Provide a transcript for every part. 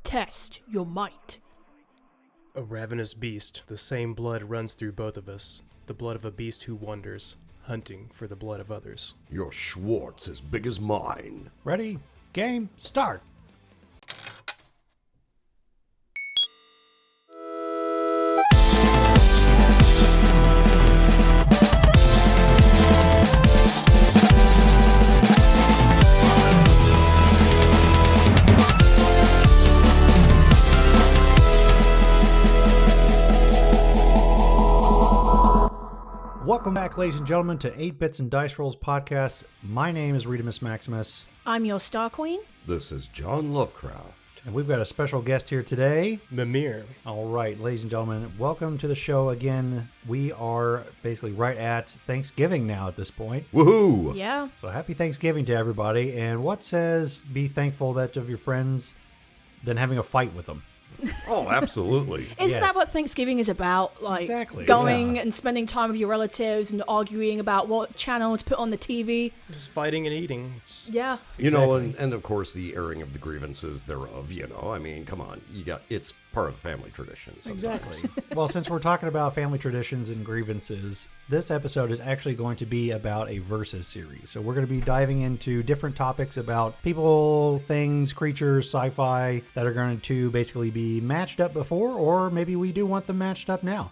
Test your might. A ravenous beast, the same blood runs through both of us. The blood of a beast who wanders, hunting for the blood of others. Your Schwartz as big as mine. Ready, game, start. Welcome back, ladies and gentlemen, to 8 Bits and Dice Rolls podcast. My name is Redimus Maximus. I'm your Star Queen. This is John Lovecraft. And we've got a special guest here today. Mimir. All right, ladies and gentlemen, welcome to the show again. We are basically right at Thanksgiving now at this point. Woohoo! Yeah. So happy Thanksgiving to everybody. And what says be thankful that of your friends than having a fight with them? Oh, absolutely. Isn't Yes. that what Thanksgiving is about? Like Exactly. going Yeah. and spending time with your relatives and arguing about what channel to put on the TV. Just fighting and eating. Yeah. You know, Exactly. and of course the airing of the grievances thereof, you know. I mean, come on. It's part of the family tradition. Sometimes. Exactly. Well, since we're talking about family traditions and grievances, this episode is actually going to be about a versus series. So we're going to be diving into different topics about people, things, creatures, sci-fi that are going to basically be matched up before, or maybe we do want them matched up now.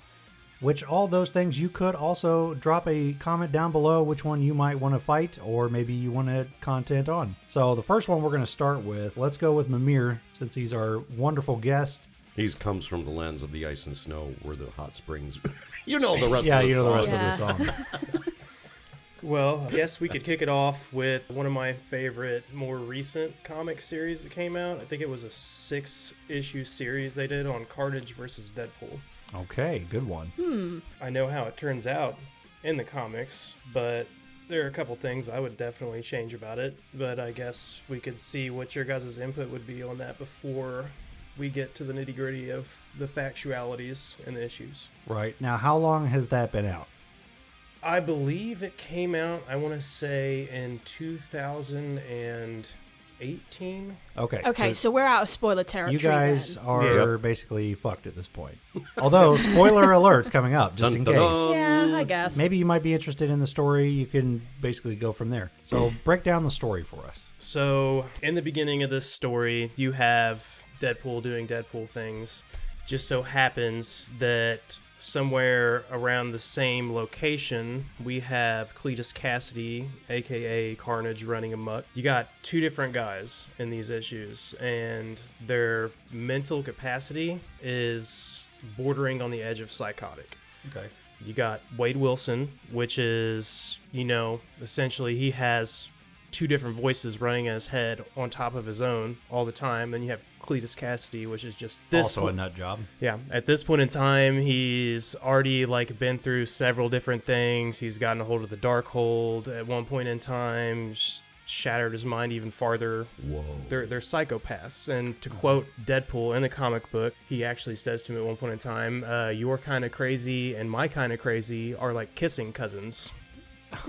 Which all those things, you could also drop a comment down below which one you might want to fight, or maybe you want to content on. So the first one we're going to start with, let's go with Mimir, since he's our wonderful guest. He comes from the lands of the ice and snow where the hot springs... You know the rest Yeah, of the you know the song. rest of the song. Well, I guess we could kick it off with one of my favorite, more recent comic series that came out. I think it was a 6-issue series they did on Carnage versus Deadpool. Okay, good one. I know how it turns out in the comics, but there are a couple things I would definitely change about it. But I guess we could see what your guys' input would be on that before we get to the nitty-gritty of the factualities and the issues. Right. Now, how long has that been out? I believe it came out, I want to say, in 2018. Okay. So we're out of spoiler territory. you guys then. are Yep. basically fucked at this point. Although, spoiler alert's coming up, just Dun, in dun, case. dun. Yeah, I guess. Maybe you might be interested in the story. You can basically go from there. So, break down the story for us. So, in the beginning of this story, you have Deadpool doing Deadpool things. Just so happens that somewhere around the same location, we have Cletus Cassidy, aka Carnage, running amok. You got two different guys in these issues, and their mental capacity is bordering on the edge of psychotic. Okay. You got Wade Wilson, which is, essentially he has two different voices running in his head on top of his own all the time. Then you have Cletus Cassidy, which is just this Also a nut job. Yeah, at this point in time, he's already been through several different things. He's gotten a hold of the Darkhold at one point in time, shattered his mind even farther. Whoa. They're psychopaths. And to quote Deadpool in the comic book, he actually says to him at one point in time, your kind of crazy and my kind of crazy are like kissing cousins.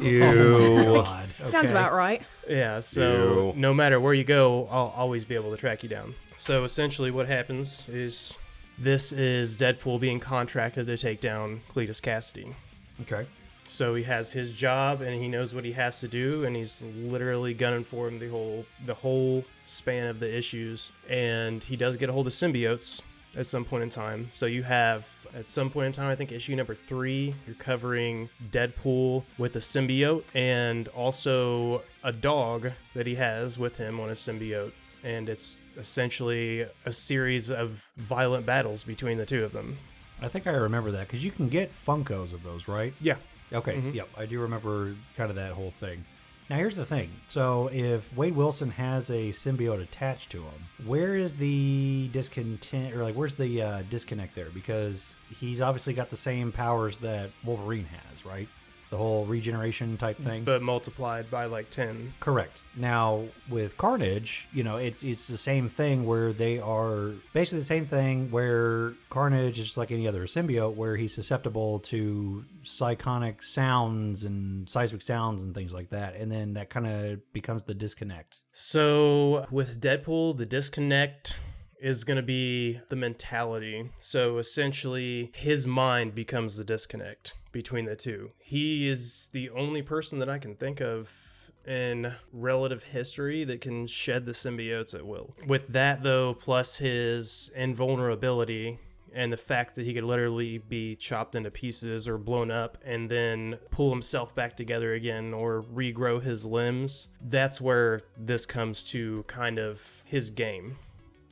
Ew. Oh my God. Sounds Okay. about right. Yeah, so Ew. no matter where you go, I'll always be able to track you down. So essentially what happens is this is Deadpool being contracted to take down Cletus Cassidy. Okay. So he has his job and he knows what he has to do, and he's literally gunning for him the whole span of the issues. And he does get a hold of symbiotes at some point in time. So you have, at some point in time, I think issue number 3, you're covering Deadpool with a symbiote and also a dog that he has with him on a symbiote. And it's essentially a series of violent battles between the two of them. I think I remember that because you can get Funkos of those, right? Yeah. Okay. Mhm. Yep. I do remember kind of that whole thing. Now, here's the thing. So, if Wade Wilson has a symbiote attached to him, where is the discontent, or where's the disconnect there? Because he's obviously got the same powers that Wolverine has, right? The whole regeneration type thing. But multiplied by 10. Correct. Now, with Carnage, it's the same thing where they are basically the same thing where Carnage is just like any other symbiote, where he's susceptible to psychonic sounds and seismic sounds and things like that. And then that kind of becomes the disconnect. So with Deadpool, the disconnect is going to be the mentality. So essentially, his mind becomes the disconnect between the two. He is the only person that I can think of in relative history that can shed the symbiotes at will. With that, though, plus his invulnerability and the fact that he could literally be chopped into pieces or blown up and then pull himself back together again or regrow his limbs, that's where this comes to kind of his game.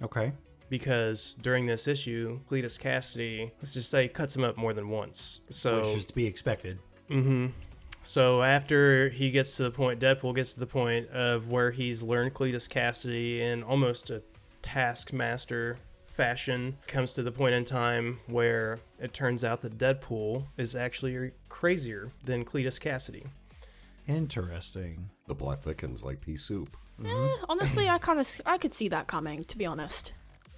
Okay. Because during this issue, Cletus Cassidy, let's just say, cuts him up more than once. So, Which is to be expected. Mm-hmm. So after he gets to the point, Deadpool gets to the point of where he's learned Cletus Cassidy in almost a taskmaster fashion, comes to the point in time where it turns out that Deadpool is actually crazier than Cletus Cassidy. Interesting. The plot thickens like pea soup. Honestly, I could see that coming, to be honest.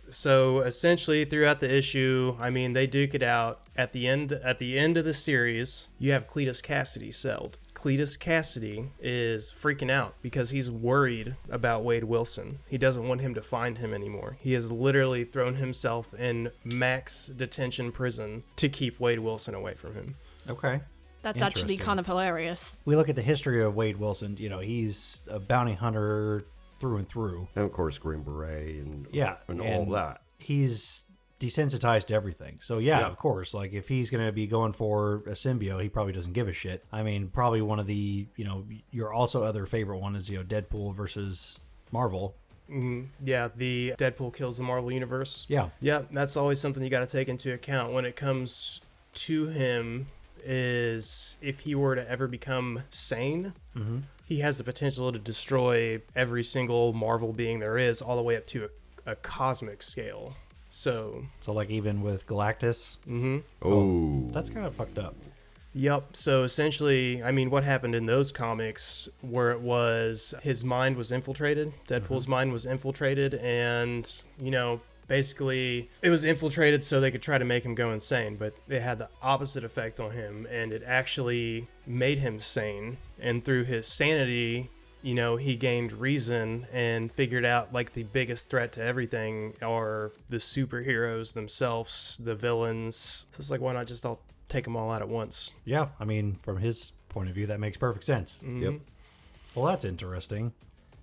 So essentially, throughout the issue, I mean, they duke it out. At the end of the series, you have Cletus Cassidy celled. Cletus Cassidy is freaking out because he's worried about Wade Wilson. He doesn't want him to find him anymore. He has literally thrown himself in max detention prison to keep Wade Wilson away from him. Okay. That's actually Interesting. kind of hilarious. We look at the history of Wade Wilson. You know, he's a bounty hunter through and through. And of course, Green Beret and Yeah. and all that. He's desensitized to everything. So yeah, Yeah. of course, like if he's going to be going for a symbiote, he probably doesn't give a shit. I mean, probably one of the, your also other favorite one is, Deadpool versus Marvel. Yeah, the Deadpool kills the Marvel Universe. Yeah. Yeah, that's always something you got to take into account when it comes to him, is if he were to ever become sane, he has the potential to destroy every single Marvel being there is, all the way up to a cosmic scale. So like even with Galactus. Oh, That's kind of fucked up. Yep. So essentially, I mean, what happened in those comics where it was his mind was infiltrated, Deadpool's mind was infiltrated, and, basically it was infiltrated so they could try to make him go insane, but it had the opposite effect on him, and it actually made him sane. And through his sanity, he gained reason and figured out like the biggest threat to everything are the superheroes themselves, the villains. So it's like, why not just all take them all out at once? Yeah. I mean, from his point of view, that makes perfect sense. Yep. Well, that's interesting.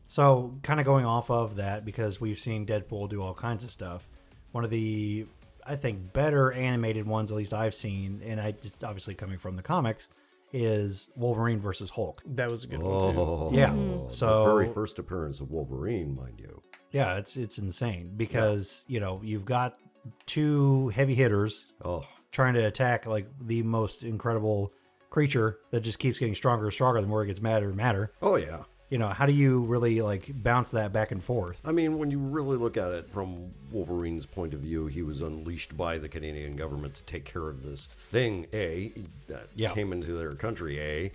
So, kind of going off of that, because we've seen Deadpool do all kinds of stuff, one of the, I think, better animated ones, at least I've seen, and I just obviously coming from the comics, is Wolverine versus Hulk. That was a good one too. Yeah. So the very first appearance of Wolverine, mind you. Yeah, it's insane because, you've got two heavy hitters trying to attack like the most incredible creature that just keeps getting stronger and stronger the more it gets madder and madder. Oh yeah. How do you really like bounce that back and forth? I mean, when you really look at it from Wolverine's point of view, he was unleashed by the Canadian government to take care of this thing, that came into their country,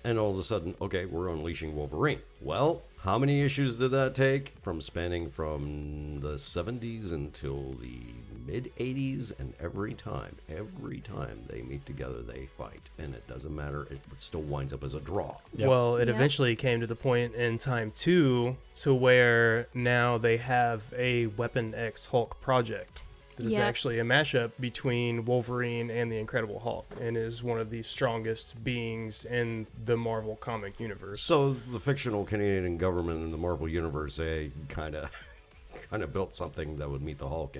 and all of a sudden, okay, we're unleashing Wolverine. Well, how many issues did that take? Spanning from the 70s until the mid-80s, and every time they meet together, they fight. And it doesn't matter, it still winds up as a draw. Yep. Well, it eventually came to the point in time, too, to where now they have a Weapon X Hulk project. That is actually a mashup between Wolverine and the Incredible Hulk, and is one of the strongest beings in the Marvel comic universe. So the fictional Canadian government and the Marvel universe, kind of built something that would meet the Hulk,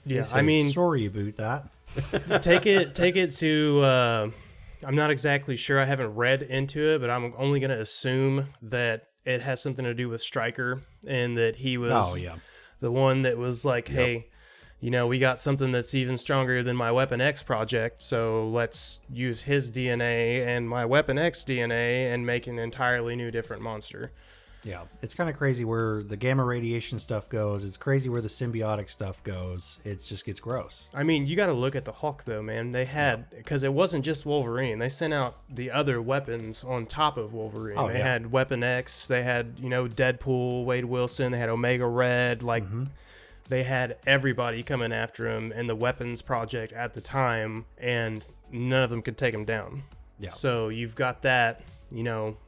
Yeah, It's I a mean, story about that. take it to. I'm not exactly sure. I haven't read into it, but I'm only going to assume that it has something to do with Stryker, and that he was the one that was like, hey. We got something that's even stronger than my Weapon X project, so let's use his DNA and my Weapon X DNA and make an entirely new, different monster. Yeah, it's kind of crazy where the gamma radiation stuff goes. It's crazy where the symbiotic stuff goes. It just gets gross. I mean, you got to look at the Hulk, though, man. They had, because it wasn't just Wolverine. They sent out the other weapons on top of Wolverine. They had Weapon X. They had, Deadpool, Wade Wilson. They had Omega Red. They had everybody coming after him in the weapons project at the time, and none of them could take him down. Yeah. So you've got that,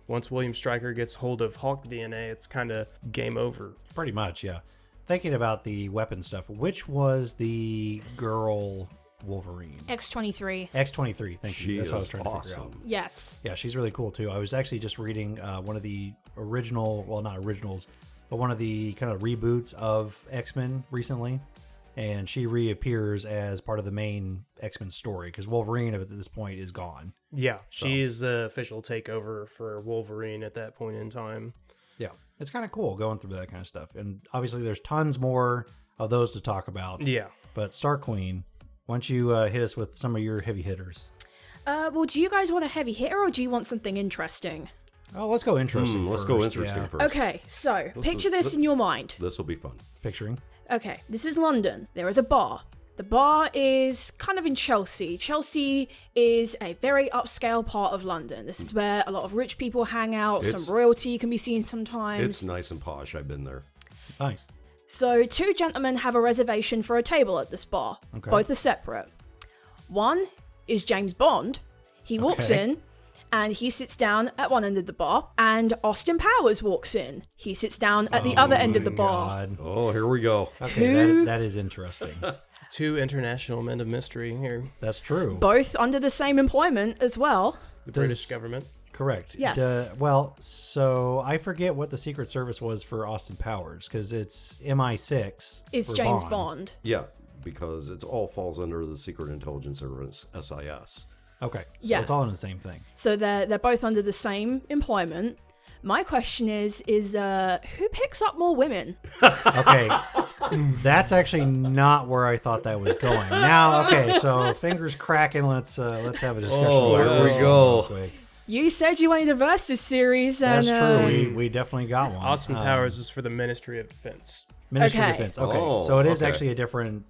once William Stryker gets hold of Hulk DNA, it's kind of game over. Pretty much, yeah. Thinking about the weapon stuff, which was the girl Wolverine? X-23. X-23, thank you. She That's what I was is trying to figure out. awesome. Yes. Yeah, she's really cool too. I was actually just reading one of the original, well, not originals, but one of the kind of reboots of X-Men recently. And she reappears as part of the main X-Men story because Wolverine at this point is gone. Yeah, she's the official takeover for Wolverine at that point in time. Yeah, it's kind of cool going through that kind of stuff. And obviously there's tons more of those to talk about. Yeah. But Star Queen, why don't you hit us with some of your heavy hitters? Well, do you guys want a heavy hitter or do you want something interesting? Oh, let's go interesting Let's first. go interesting Yeah. first. Okay, so picture this this- in your mind. This will be fun. Picturing. Okay, this is London. There is a bar. The bar is kind of in Chelsea. Chelsea is a very upscale part of London. This is where a lot of rich people hang out. It's- Some royalty can be seen sometimes. It's nice and posh. I've been there. Nice. So, two gentlemen have a reservation for a table at this bar. Okay. Both are separate. One is James Bond. He walks Okay. in and he sits down at one end of the bar, and Austin Powers walks in. He sits down at the other end of the bar. God. Oh, here we go. Okay, Who- that is interesting. Two international men of mystery here. That's true. Both under the same employment as well. The Does- British government. Correct. Yes. Well, so I forget what the Secret Service was for Austin Powers because it's MI6. Is for James Bond. Yeah, because it all falls under the Secret Intelligence Service, SIS. Okay. So Yeah. it's all in the same thing. So they're both under the same employment. My question is who picks up more women? Okay. That's actually not where I thought that was going. Now, okay, so fingers cracking. Let's have a discussion. Oh, about here we this go. real quick. You said you wanted a versus series, and That's true. We definitely got one. Austin Powers is for the Ministry of Defense. Ministry of Okay. Defense. Okay. Oh, So it is okay. actually a different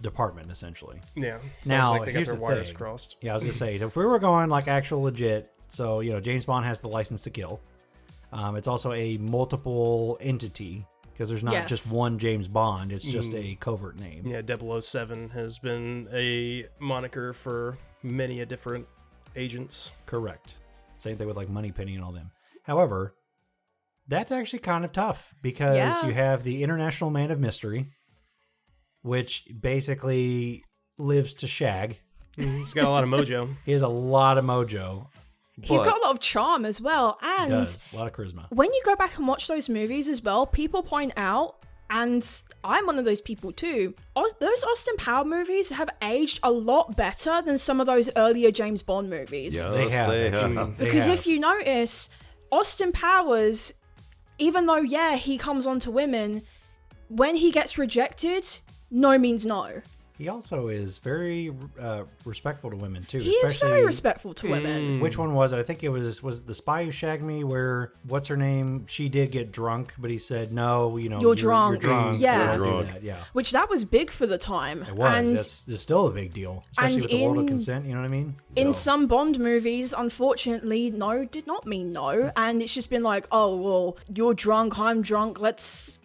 department, essentially. Yeah. Sounds Now, like they got here's their the wires thing. crossed. Yeah, I was going to say, if we were going like actual legit, so, James Bond has the license to kill. It's also a multiple entity because there's not Yes. just one James Bond. It's just a covert name. Yeah, 007 has been a moniker for many a different agents. Correct. Same thing with like Moneypenny and all them. However, that's actually kind of tough because Yeah. you have the International Man of Mystery, which basically lives to shag. He's got a lot of mojo. He has a lot of mojo. he's but got a lot of charm as well. he And does. A lot of charisma. when you go back and watch those movies as well, people point out, and I'm one of those people too, those Austin Powers movies have aged a lot better than some of those earlier James Bond movies. Yes, They have. they actually. have. They Because have. if you notice, Austin Powers, even though, yeah, he comes on to women, when he gets rejected, no means no. He also is very respectful to women too. He is especially, very respectful to women. Which one was it? I think it was it The Spy Who Shagged Me, where what's her name? She did get drunk, but he said, "No, You're drunk." You're drunk. Yeah. You don't do Drunk. that." Yeah, Which that was big for the time. it was. And It's still a big deal, especially and with the world of in- consent. You know what I mean? in So, some Bond movies, unfortunately, no did not mean no. And it's just been like, oh, well, you're drunk, I'm drunk, let's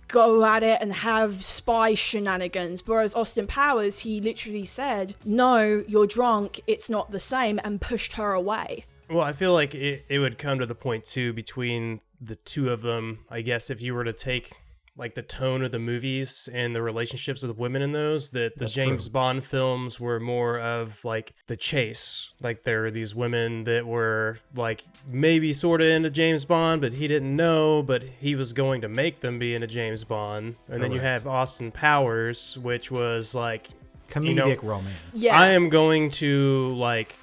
go at it and have spy shenanigans. Whereas Austin Powers, he literally said, no, you're drunk, it's not the same, and pushed her away. Well, I feel like it would come to the point, too, between the two of them, I guess, if you were to take like the tone of the movies and the relationships with women in those, that the That's James true. Bond films were more of like the chase. Like there are these women that were like maybe sort of into James Bond, but he didn't know, but he was going to make them be into James Bond. And then you Correct. have Austin Powers, which was like, comedic romance. Yeah. I am going to like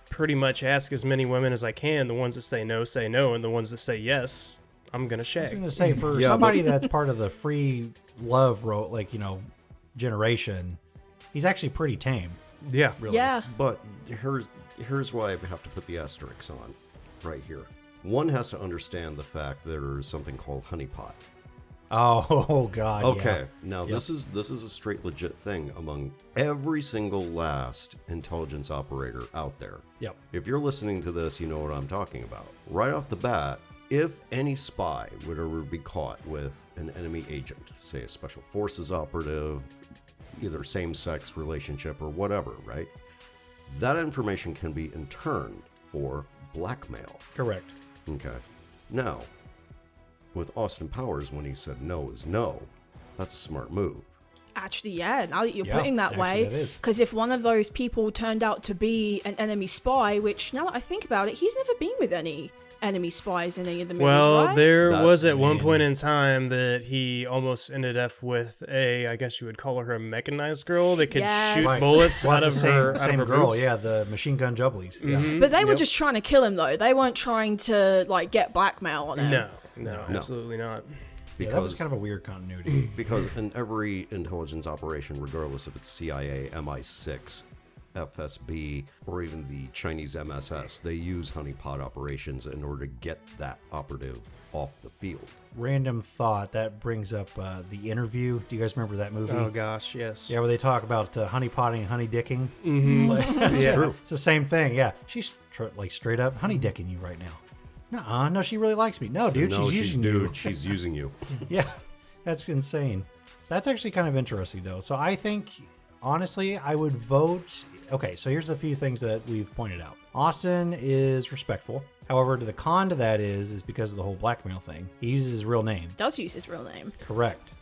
pretty much ask as many women as I can. The ones that say no, and the ones that say yes, I'm gonna I was shag. going to say for Yeah, somebody that's part of the free love generation, he's actually pretty tame. Yeah. Really. Yeah. But here's why I have to put the asterisks on right here. One has to understand the fact there's something called honeypot. Oh God. Okay, now Yep. this is a straight legit thing among every single last intelligence operator out there. Yep. If you're listening to this, you know what I'm talking about. Right off the bat, if any spy would ever be caught with an enemy agent, say a special forces operative, either same-sex relationship or whatever, right? That information can be in turn for blackmail. Correct. Okay. Now, with Austin Powers, when he said no is no, that's a smart move. Actually, yeah, now that you're Yeah, putting that actually way, that is. because if one of those people turned out to be an enemy spy, which now that I think about it, he's never been with any enemy spies in any of the movies, Well, right? there That's was at one mean. point in time that he almost ended up with I guess you would call her a mechanized girl that could Yes. shoot Right. bullets Well, out it's of the her same out of her girl, boobs. yeah, the machine gun jubblies. Yeah. Mhm. But they were Yep. just trying to kill him, though. They weren't trying to, like, get blackmail on him. No, No. absolutely not. Yeah, that was Because kind of a weird continuity. Because in every intelligence operation, regardless if it's CIA, MI6, FSB, or even the Chinese MSS, they use honeypot operations in order to get that operative off the field. Random thought, that brings up The Interview. Do you guys remember that movie? Oh gosh, yes. Yeah, where they talk about honeypotting and honey dicking. Mm-hmm. It's true. It's the same thing. Yeah, she's like straight up honey dicking you right now. Nuh-uh, no, she really likes me. No, dude, No, she's using you. dude, she's using you. Yeah, that's insane. That's actually kind of interesting, though. So I think, honestly, I would vote. Okay, so here's the few things that we've pointed out. Austin is respectful. However, the con to that is because of the whole blackmail thing. He uses his real name. Does use his real name. Correct.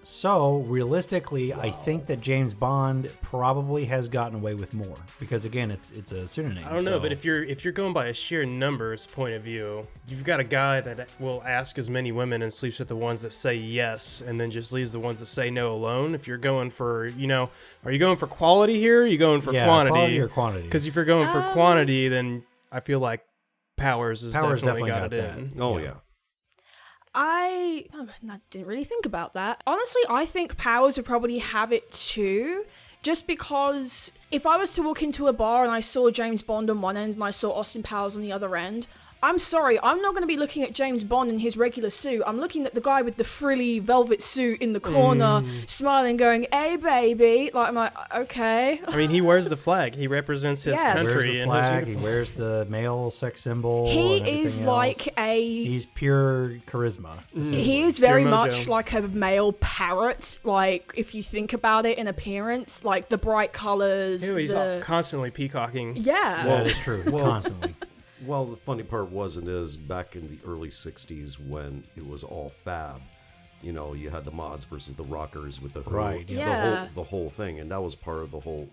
So, realistically, I think that James Bond probably has gotten away with more. Because, again, it's a pseudonym. I don't know, so- but if you're going by a sheer numbers point of view, you've got a guy that will ask as many women and sleeps with the ones that say yes, and then just leaves the ones that say no alone. If you're going for, are you going for quality here? Or are you going for quantity? Quality or quantity. Because if you're going for quantity, then I feel like Powers has Powers definitely got definitely it got in. Oh, yeah. I didn't really think about that. Honestly, I think Powers would probably have it too. Just because if I was to walk into a bar and I saw James Bond on one end and I saw Austin Powers on the other end, I'm sorry, I'm not going to be looking at James Bond in his regular suit. I'm looking at the guy with the frilly velvet suit in the corner, smiling, going, "Hey, baby." Like, I'm like, okay. I mean, he wears the flag. He represents his Yes. He wears country the in flag, his he uniform. wears the male sex symbol. He and everything is else. like He's pure charisma. He is very Pure mojo. much like a male parrot. Like, if you think about it in appearance, like the bright colors. Ew, he's the... constantly peacocking. Yeah. That is true. Constantly. Well, the funny part is back in the early 60s when it was all fab, you had the mods versus the rockers with the Right, yeah. the whole thing, and that was part of the whole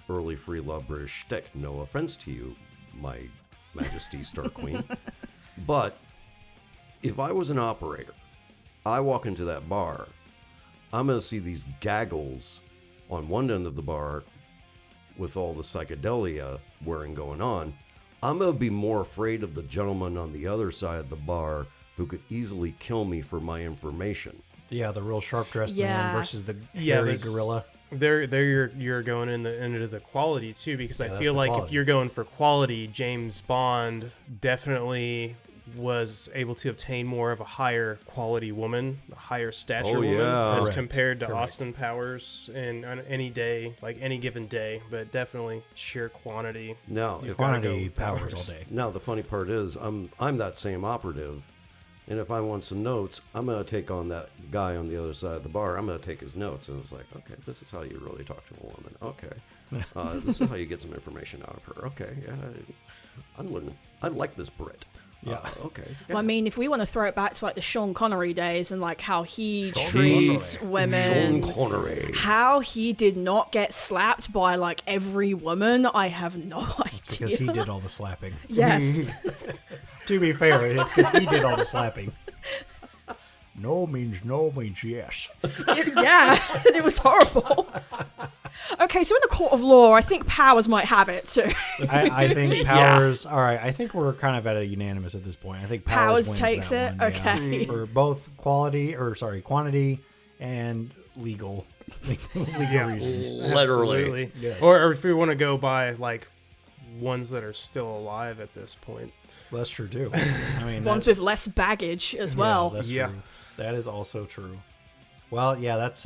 early free love British shtick. No offense to you, my Majesty Star Queen, but if I was an operator, I walk into that bar, I'm gonna see these gaggles on one end of the bar with all the psychedelia going on. I'm going to be more afraid of the gentleman on the other side of the bar who could easily kill me for my information. Yeah, the real sharp dressed Yeah. man versus the Yeah, hairy but gorilla. There you're going into the quality too, because I that's feel the like quality. if you're going for quality, James Bond definitely was able to obtain more of a higher quality woman, a higher stature Oh, woman, yeah. as Correct. compared to Correct. Austin Powers on any day, like any given day, but definitely sheer quantity. Now, You've if gotta Quantity go powers all day. Now the funny part is I'm that same operative, and if I want some notes, I'm going to take on that guy on the other side of the bar. I'm going to take his notes, and it's like, okay, this is how you really talk to a woman. Okay, this is how you get some information out of her. Okay, yeah, I'm learning. I like this Brit. Yeah. Okay. Well, I mean, if we want to throw it back to like the Sean Connery days and like how he treats Sean women, Connery. how he did not get slapped by like every woman, I have no Because idea. he did all the slapping. Yes. To be fair, it's because he did all the slapping. No means yes. Yeah, it was horrible. Okay, so in the court of law, I think Powers might have it too. I think Powers. All right, I think we're kind of at a unanimous at this point. I think Powers wins takes that it? one, yeah. Okay. For both quantity and legal reasons. Literally. Absolutely. Yes. Or if we want to go by like ones that are still alive at this point. That's true too. I mean, Ones with less baggage as well. that's Yeah. true. That is also true. Well, yeah, that's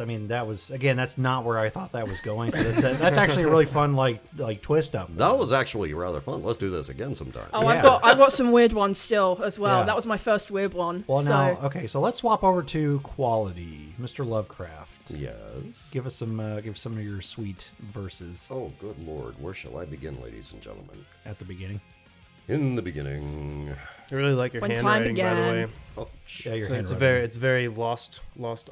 not where I thought that was going. So that's actually a really fun like twist up. That was actually rather fun. Let's do this again sometime. Oh, Yeah. I've got some weird ones still as well. Yeah. That was my first weird one. Well, so now, okay, so let's swap over to quality, Mr. Lovecraft. Yes. Give some of your sweet verses Oh, good lord. Where shall I begin, ladies and gentlemen? at the beginning. In the beginning. I really like your When time handwriting, by the began. way. Oh, Yeah, your So handwriting. it's very lost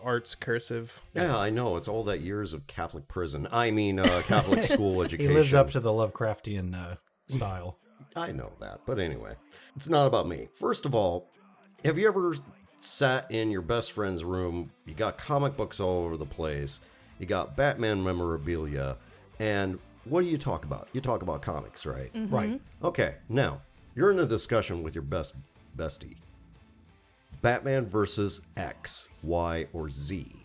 arts cursive. yeah, I know. It's all that years of Catholic prison. I mean, Catholic school He education. lives up to the Lovecraftian style. I know that. But anyway, it's not about me. First of all, have you ever sat in your best friend's room? You got comic books all over the place. You got Batman memorabilia. And what do you talk about? You talk about comics, right? Right. Okay, now, you're in a discussion with your bestie. Batman versus X, Y, or Z.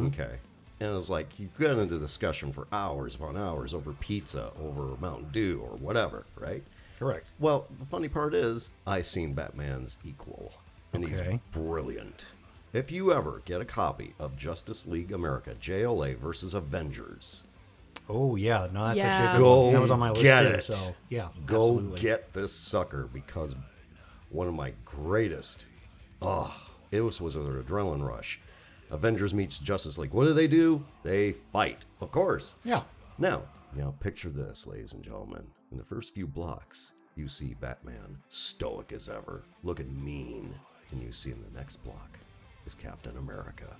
Okay. And it's like, you get into discussion for hours upon hours over pizza, over Mountain Dew, or whatever, right? Correct. Well, the funny part is, I seen Batman's equal, and he's Okay. brilliant. If you ever get a copy of Justice League America, JLA versus Avengers, Oh, yeah. No, that's Yeah. actually a good Go one. That was on my list, get too. it. So, yeah. go absolutely. get this sucker, because one of my greatest, it was an adrenaline rush. Avengers meets Justice League. What do? They fight, of course. Yeah. Now picture this, ladies and gentlemen. In the first few blocks, you see Batman, stoic as ever, looking mean. And you see in the next block is Captain America,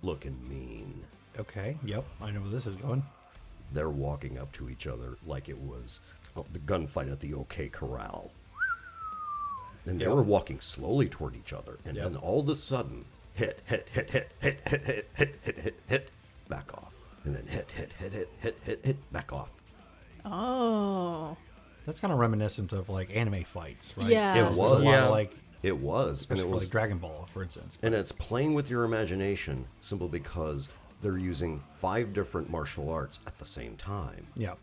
looking mean. Okay. Yep. I know where this is going. They're walking up to each other like it was the gunfight at the OK Corral. And they were walking slowly toward each other. And then all of a sudden, hit, back off. And then hit, back off. Oh. That's kind of reminiscent of like anime fights, right? Yeah. So It there's was. a lot of, Yeah. like, It was. And especially it for, was. like Dragon Ball, for instance. And it's playing with your imagination simply because they're using 5 different martial arts at the same time. Yeah.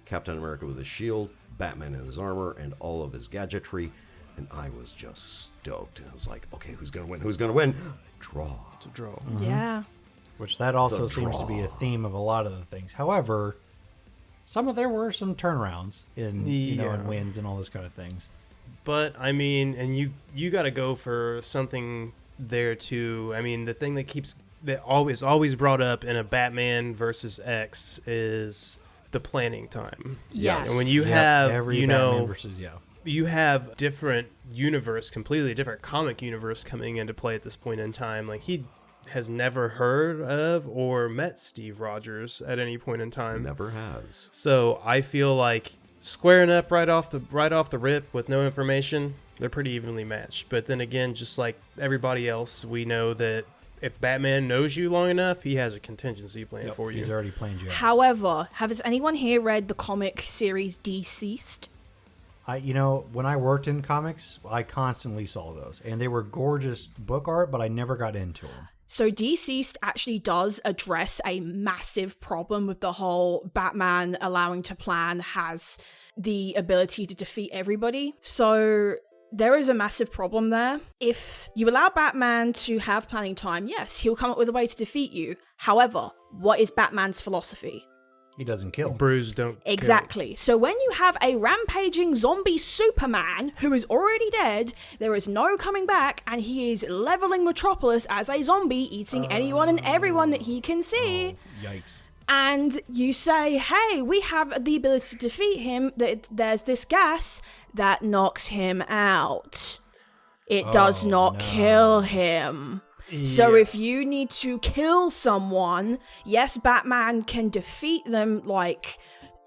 Captain America with his shield, Batman in his armor, and all of his gadgetry. And I was just stoked. And I was like, okay, who's going to win? Who's going to win? Draw. To draw. Yeah. Which that also The seems to be a draw. theme of a lot of the things. However, there were some turnarounds in Yeah. in wins and all those kind of things. But I mean, and you got to go for something there too. I mean, the thing that always brought up in a Batman versus X is the planning time. Yes. And when you Yep, have, every you Batman know, versus you have different completely different comic universe coming into play at this point in time. Like, he has never heard of or met Steve Rogers at any point in time. Never has. So I feel like squaring up right off the rip with no information, they're pretty evenly matched. But then again, just like everybody else, we know that if Batman knows you long enough, he has a contingency plan for you. He's already planned you out. However, has anyone here read the comic series Deceased? When I worked in comics, I constantly saw those, and they were gorgeous book art, but I never got into them. So Deceased actually does address a massive problem with the whole Batman allowing to plan has the ability to defeat everybody. So there is a massive problem there. If you allow Batman to have planning time, yes, he'll come up with a way to defeat you. However, what is Batman's philosophy? He doesn't kill. Bruise don't kill. Exactly. So when you have a rampaging zombie Superman who is already dead, there is no coming back, and he is leveling Metropolis as a zombie, eating anyone and everyone that he can see. Yikes. And you say, hey, we have the ability to defeat him. There's this gas that knocks him out. It does not kill him. So if you need to kill someone, yes, Batman can defeat them like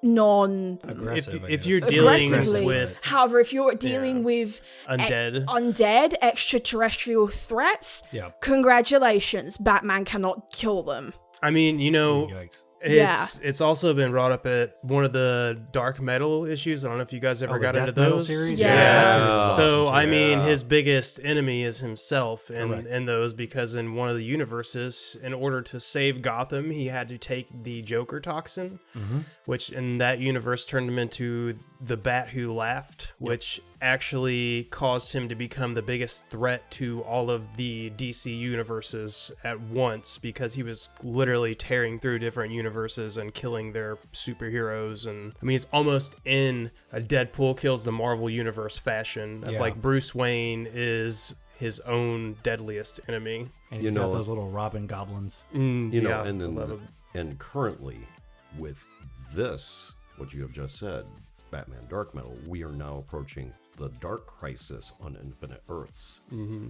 Aggressive. If you're dealing aggressively. with However, if you're dealing with undead extraterrestrial threats, congratulations, Batman cannot kill them. I mean, Yikes. it's also been brought up at one of the dark metal issues. I don't know if you guys ever the got Death into Metal those. series? Yeah. that series is awesome, So too. I mean, his biggest enemy is himself Correct. in those, because in one of the universes, in order to save Gotham, he had to take the Joker toxin, which in that universe turned him into the Bat Who Laughed, which actually caused him to become the biggest threat to all of the DC universes at once, because he was literally tearing through different universes and killing their superheroes. And I mean, it's almost in a Deadpool kills the Marvel universe fashion of like Bruce Wayne is his own deadliest enemy. And he's got those little Robin goblins. And currently with this, what you have just said, Batman Dark Metal, we are now approaching the Dark Crisis on Infinite Earths.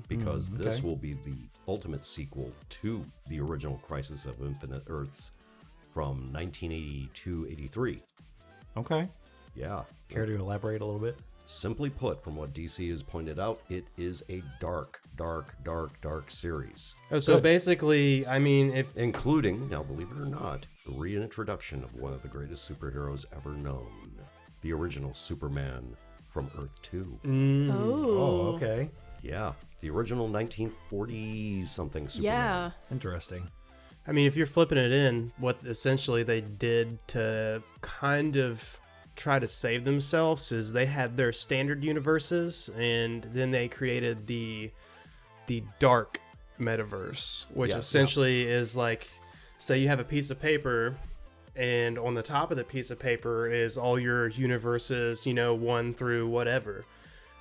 Because this will be the ultimate sequel to the original Crisis of Infinite Earths from 1982-83. Okay. Yeah. Care to elaborate a little bit? Simply put, from what DC has pointed out, it is a dark series. Oh, so basically, I mean, if Including, now believe it or not, the reintroduction of one of the greatest superheroes ever known. The original Superman from Earth 2. Oh, okay. Yeah, the original 1940-something Superman. Yeah. Interesting. I mean, if you're flipping it in, what essentially they did to kind of try to save themselves is they had their standard universes, and then they created the dark metaverse, which Yes. essentially is like, say you have a piece of paper, and on the top of the piece of paper is all your universes, 1 through whatever.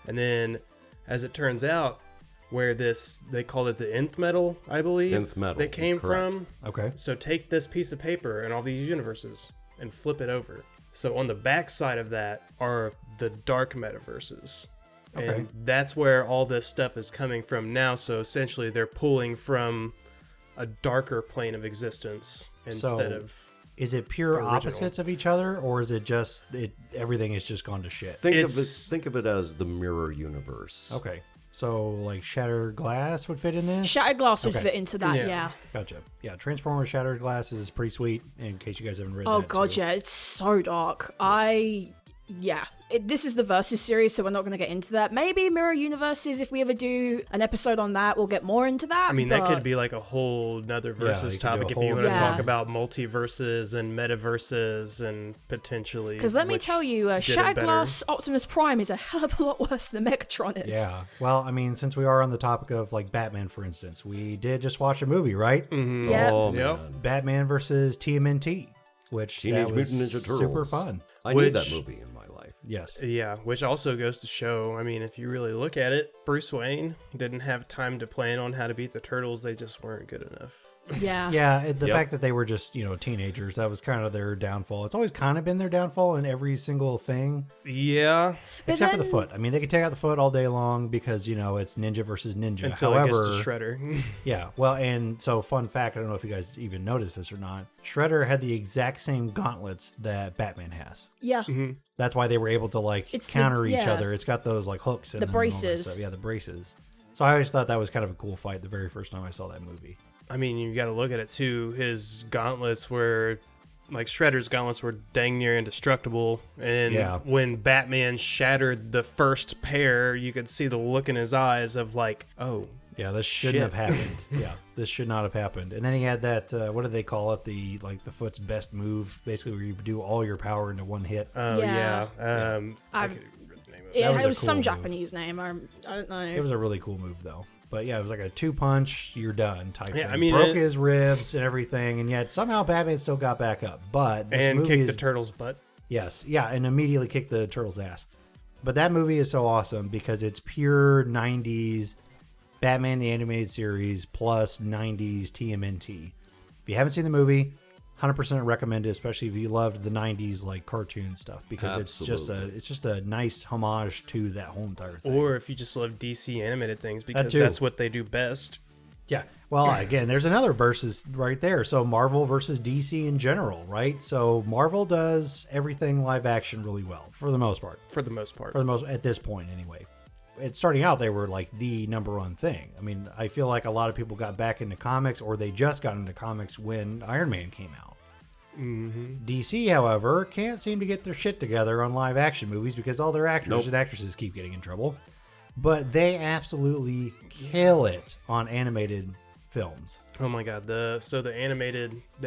And then, as it turns out, where they called it the nth metal, I believe, Nth metal, that came correct. from. Okay. So take this piece of paper and all these universes and flip it over. So on the back side of that are the dark metaverses. Okay. And that's where all this stuff is coming from now. So essentially they're pulling from a darker plane of existence instead of... Is it pure original. opposites of each other, or is it just everything has just gone to shit? Think of it as the mirror universe. Okay. So, like, Shattered Glass would fit in this? Shattered Glass would Okay. fit into that, Yeah. yeah. Gotcha. Yeah, Transformers Shattered Glass is pretty sweet, in case you guys haven't read Oh that. god, too. yeah, it's so dark. This is the Versus series, so we're not going to get into that. Maybe Mirror Universes, if we ever do an episode on that, we'll get more into that. I mean, that but- could be like a whole nother versus you could do a topic if whole you want to Yeah. talk about multiverses and metaverses and potentially... Because let me which tell you, did it Shattered better. Glass Optimus Prime is a hell of a lot worse than Megatron is. Yeah. Well, I mean, since we are on the topic of, like, Batman, for instance, we did just watch a movie, right? Yeah. Oh, Yep. man. Batman versus TMNT, which Teenage that was Mutant Ninja Turtles. super fun. I Which- need that movie in my life. Yes. Yeah, which also goes to show, I mean, if you really look at it, Bruce Wayne didn't have time to plan on how to beat the Turtles. They just weren't good enough. Yeah. Yeah, the Yep. fact that they were just, teenagers, that was kind of their downfall. It's always kind of been their downfall in every single thing, Yeah, But except for the then- foot. I mean, they could take out the foot all day long because, it's ninja versus ninja. until However, it gets to Shredder. yeah, well, and so fun fact, I don't know if you guys even noticed this or not, Shredder had the exact same gauntlets that Batman has. Yeah. That's why they were able to, like, It's the- counter each yeah. other. It's got those, like, hooks and The all that braces. stuff. Yeah, the braces. So I always thought that was kind of a cool fight the very first time I saw that movie. I mean, you got to look at it too. His gauntlets were, like Shredder's gauntlets were dang near indestructible. And Yeah. when Batman shattered the first pair, you could see the look in his eyes of like, oh, Yeah, this shouldn't Shit. have happened. Yeah, this should not have happened. And then he had that, what do they call it? The foot's best move, basically where you do all your power into one hit. oh yeah. Yeah. I I've- can't remember the name of it. It, That was it a was some cool move. Japanese name. I don't know. It was a really cool move, though. But yeah, it was like a 2-punch, you're done type Yeah, thing. I mean, broke it- his ribs and everything, and yet somehow Batman still got back up. But this And movie kicked is, the turtle's butt. yes, yeah, and immediately kicked the turtle's ass. But that movie is so awesome because it's pure 90s Batman the Animated Series plus 90s TMNT. If you haven't seen the movie, 100% recommend it, especially if you loved the 90s like cartoon stuff because Absolutely. it's just a nice homage to that whole entire thing. Or if you just love DC animated things, because too. that's what they do best. Yeah. Well, again, there's another versus right there. So Marvel versus DC in general, right? So Marvel does everything live action really well for the most part. For the most part. For the most at this point anyway. It's starting out they were like the number one thing. I mean, I feel like a lot of people got back into comics or they just got into comics when Iron Man came out. DC, however, can't seem to get their shit together on live action movies because all their actors Nope. and actresses keep getting in trouble. But they absolutely kill it on animated films. Oh my god, the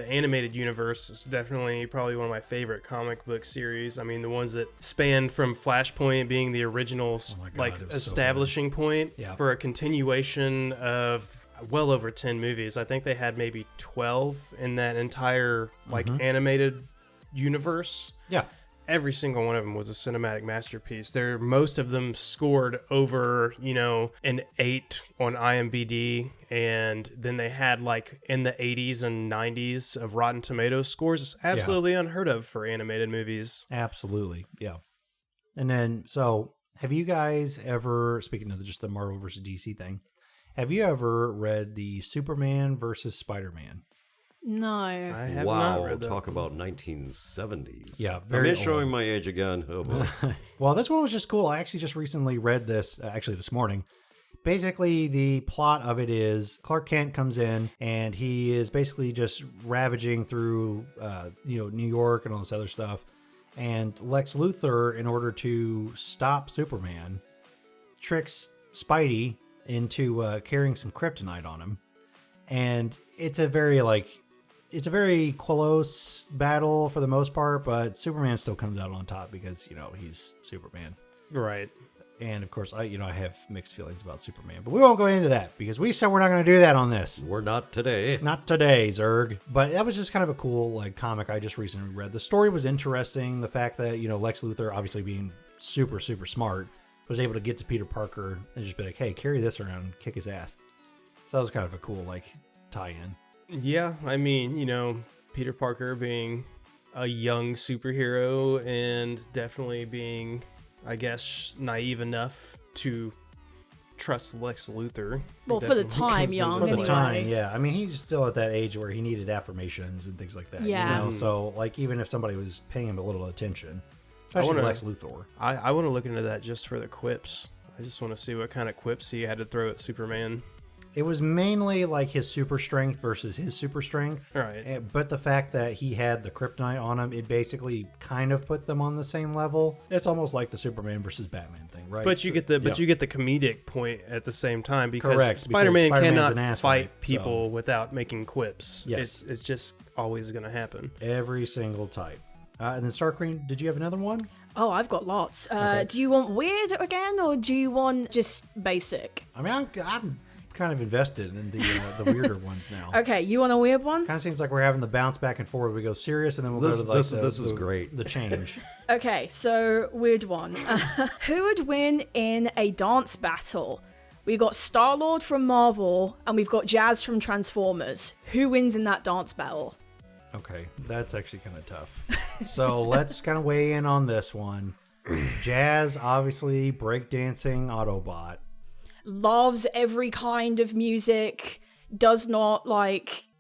animated universe is definitely probably one of my favorite comic book series. I mean, the ones that span from Flashpoint being the original my God, like it was so establishing point Yeah. for a continuation of well over 10 movies. I think they had maybe 12 in that entire like animated universe. Yeah. Every single one of them was a cinematic masterpiece. Most of them scored over, an 8 on IMDb, and then they had like in the 80s and 90s of Rotten Tomatoes scores. Absolutely unheard of for animated movies. Absolutely. Yeah. And then, so have you guys ever, speaking of just the Marvel versus DC thing, have you ever read the Superman versus Spider-Man? No. I have Wow, not read that. talk about 1970s. Yeah, I'm very just showing old. my age again. Oh, boy. Well, this one was just cool. I actually just recently read this, actually this morning. Basically, the plot of it is Clark Kent comes in and he is basically just ravaging through, New York and all this other stuff. And Lex Luthor, in order to stop Superman, tricks Spidey into carrying some kryptonite on him. And it's a very close battle for the most part, but Superman still comes out on top because, he's Superman. Right. And of course, I have mixed feelings about Superman, but we won't go into that because we said we're not going to do that on this. We're not today. Not today, Zerg. But that was just kind of a cool comic I just recently read. The story was interesting. The fact that Lex Luthor, obviously being super super smart, was able to get to Peter Parker and just be like, "Hey, carry this around and kick his ass." So that was kind of a cool tie-in. Yeah, I mean, Peter Parker being a young superhero and definitely being, I guess, naive enough to trust Lex Luthor. Well, for the Definitely time, comes into young, For the anyway. time, yeah. I mean, he's still at that age where he needed affirmations and things like that. Yeah. So even if somebody was paying him a little attention, especially Lex Luthor. I want to look into that just for the quips. I just want to see what kind of quips he had to throw at Superman. It was mainly his super strength versus his super strength. Right. But the fact that he had the kryptonite on him, it basically kind of put them on the same level. It's almost like the Superman versus Batman thing, right? But you get the comedic point at the same time because Correct, Spider-Man because Spider-Man's an cannot asswipe, fight so- people without making quips. Yes. It's just always going to happen. Every single type. And then Starcream, did you have another one? Oh, I've got lots. Okay. Do you want weird again, or do you want just basic? I mean, I'm kind of invested in the weirder ones now. Okay, you want a weird one? Kind of seems like we're having the bounce back and forth. We go serious, and then we'll This- go to this is great. The change. Okay, so weird one. Who would win in a dance battle? We got Star-Lord from Marvel, and we've got Jazz from Transformers. Who wins in that dance battle? Okay, that's actually kind of tough. So let's kind of weigh in on this one. Jazz, obviously, breakdancing Autobot. Loves every kind of music, does not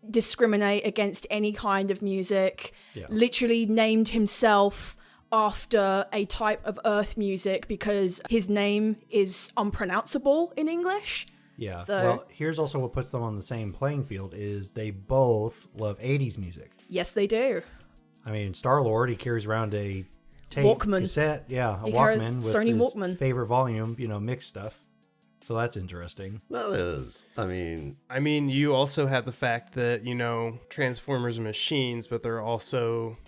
discriminate against any kind of music. Yeah. Literally named himself after a type of earth music because his name is unpronounceable in English. Yeah. So- Well, here's also what puts them on the same playing field is they both love 80s music. Yes, they do. I mean, Star-Lord, he carries around a tape Walkman. cassette. Yeah, a He carries Walkman with Sony his Walkman. favorite volume, mixed stuff. So that's interesting. That is. I mean, You also have the fact that, Transformers are machines, but they're also,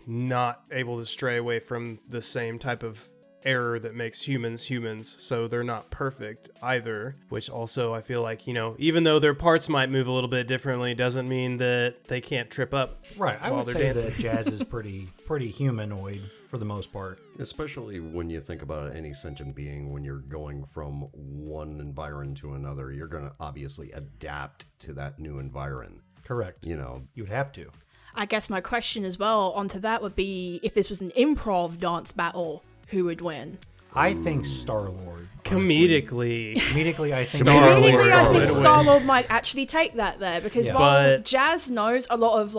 not able to stray away from the same type of error that makes humans, so they're not perfect either, which also I feel like, even though their parts might move a little bit differently, doesn't mean that they can't trip up. Right. I while would they're say dancing. that Jazz is pretty humanoid for the most part. especially when you think about any sentient being, when you're going from one environment to another, you're going to obviously adapt to that new environment. Correct. You know, You would have to. I guess my question as well onto that would be if this was an improv dance battle, who would win? I think Star-Lord. Comedically. Comedically, I think Star-Lord. Comedically, I think would win. Star-Lord might actually take that there because Yeah. while But- Jazz knows a lot of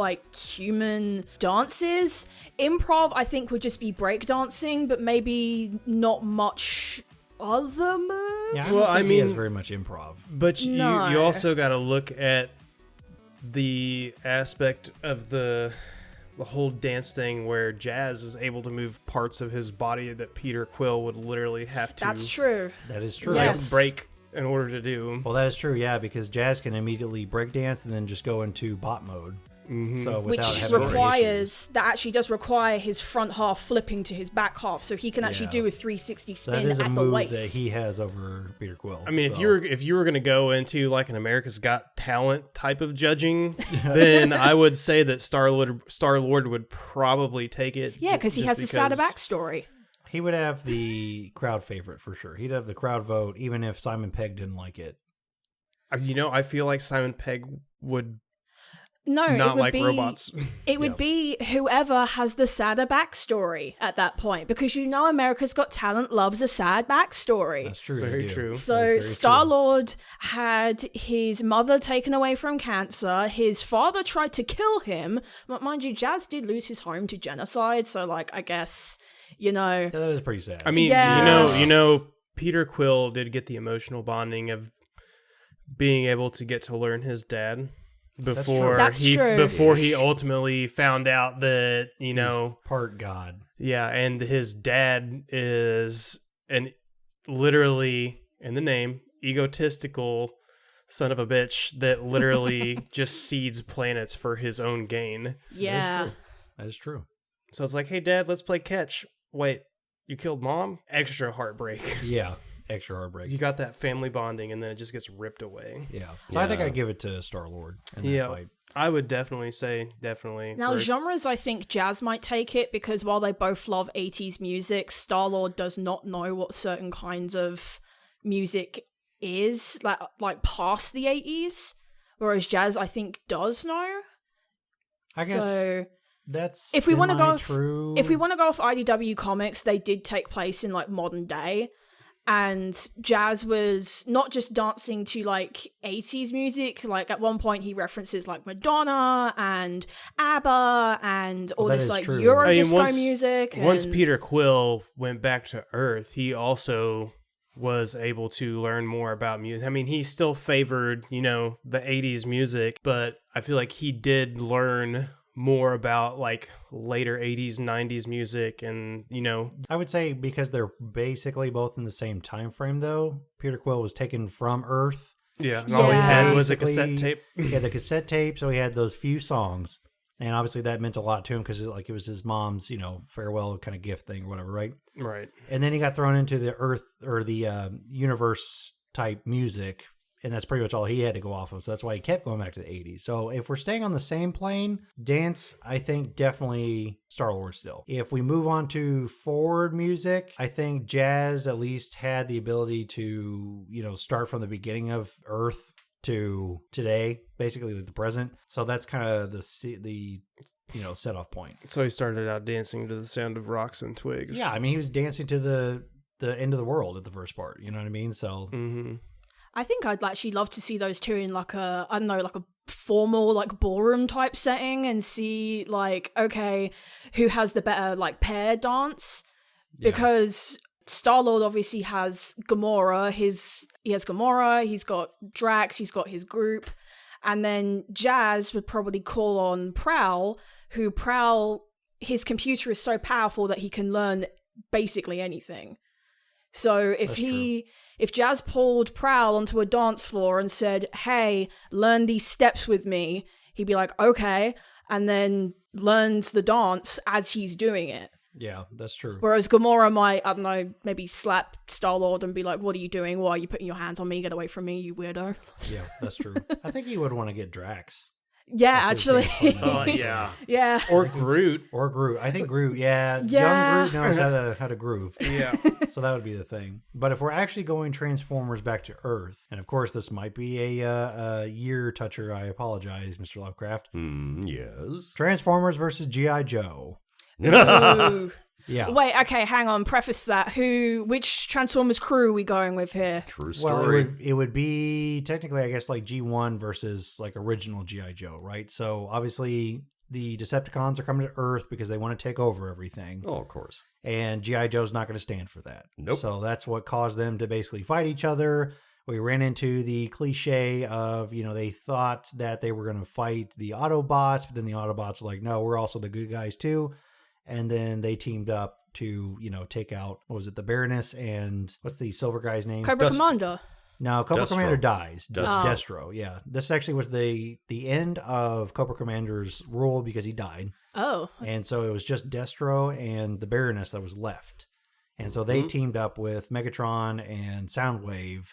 human dances, improv I think would just be breakdancing, but maybe not much other moves. Yeah, Well, I I mean, he has mean- very much improv. But you No. also got to look at the aspect of the whole dance thing where Jazz is able to move parts of his body that Peter Quill would literally have to That's true. That is true. Yes. break in order to do. Well, that is true, yeah, because Jazz can immediately breakdance and then just go into bot mode. So Which without having any issues. requires, that actually does require his front half flipping to his back half, so he can actually Yeah. do a 360 So that spin is a at the move waist. that he has over Peter Quill. I mean, so. if you were gonna go into an America's Got Talent type of judging, then I would say that Star-Lord would probably take it. Yeah, because he has the sadder because- backstory. He would have the crowd favorite for sure. He'd have the crowd vote, even if Simon Pegg didn't like it. I feel like Simon Pegg would No, it not would like be robots. It would be whoever has the sadder backstory at that point, because America's Got Talent loves a sad backstory. That's true. Very they do. true. That is So very Star-Lord had his mother taken away from cancer. His father tried to kill him, but mind you, Jazz did lose his home to genocide. So, like, I guess Yeah, that is pretty sad. I mean, Yeah. you know, Peter Quill did get the emotional bonding of being able to get to learn his dad before That's true. before he ultimately found out that, you know, part God. yeah, and his dad is an literally in the name egotistical son of a bitch that literally just seeds planets for his own gain. yeah. That is true. So it's like, hey, Dad, let's play catch. Wait, you killed Mom? Extra heartbreak. Yeah, extra heartbreak. You got that family bonding, and then it just gets ripped away. Yeah. So I think I'd give it to Star-Lord in that fight. I would definitely say definitely. Now, genres, I think Jazz might take it, because while they both love 80s music, Star-Lord does not know what certain kinds of music is, like past the 80s, whereas Jazz, I think, does know. I guess So that's if we want to go off, true. if we want to go off IDW comics, they did take place in like modern day, and Jazz was not just dancing to like 80s music. Like at one point he references like Madonna and ABBA and all that this is like true. Euro I mean, disco music. Once and- Peter Quill went back to Earth, he also was able to learn more about music. I mean, he still favored, you know, the 80s music, but I feel like he did learn more about like later 80s, 90s music, and, you know, I would say because they're basically both in the same time frame, though. Peter Quill was taken from Earth. yeah, and all he Yeah. had was a Basically, cassette tape. He had the cassette tape, so he had those few songs. And obviously that meant a lot to him because it was his mom's, you know, farewell kind of gift thing or whatever, right? Right. And then he got thrown into the Earth or the universe type music, and that's pretty much all he had to go off of. So that's why he kept going back to the 80s. So if we're staying on the same plane, dance, I think definitely Star-Lord still. If we move on to forward music, I think Jazz at least had the ability to, you know, start from the beginning of Earth to today, basically like the present. So that's kind of the you know, set off point. So he started out dancing to the sound of rocks and twigs. Yeah, I mean, he was dancing to the end of the world at the first part. You know what I mean? So Mm-hmm. I think I'd actually love to see those two in like a, I don't know, like a formal like ballroom type setting and see like, okay, who has the better like pair dance? Because Star-Lord obviously has Gamora, he has Gamora, he's got Drax, he's got his group, and then Jazz would probably call on Prowl, his computer is so powerful that he can learn basically anything. So if Jazz pulled Prowl onto a dance floor and said, hey, learn these steps with me, he'd be like, okay, and then learns the dance as he's doing it. yeah, that's true. Whereas Gamora might, I don't know, maybe slap Star-Lord and be like, what are you doing? Why are you putting your hands on me? Get away from me, you weirdo. Yeah, that's true. I think he would want to get Drax. Yeah, That's his actually. dance partner. yeah. Yeah. Or Groot. Or Groot. I think Groot, yeah. Yeah. Young Groot knows how to groove. Yeah. So that would be the thing. But if we're actually going Transformers back to Earth, and of course this might be a year toucher, I apologize, Mr. Lovecraft. Yes. Transformers versus G.I. Joe. Ooh. Yeah. Wait, okay, hang on. Preface that. Which Transformers crew are we going with here? True Well, story. it would be technically, I guess, like G1 versus like original G.I. Joe, right? So obviously the Decepticons are coming to Earth because they want to take over everything. Oh, of course. And G.I. Joe's not going to stand for that. Nope. So that's what caused them to basically fight each other. We ran into the cliche of, you know, they thought that they were going to fight the Autobots, but then the Autobots were like, no, we're also the good guys too. And then they teamed up to, you know, take out, what was it, the Baroness and what's the silver guy's name? Cobra Commander. No, Cobra Destro. Commander dies. Destro. Destro, yeah. This actually was the end of Cobra Commander's rule because he died. Oh. And so it was just Destro and the Baroness that was left. And so they teamed up with Megatron and Soundwave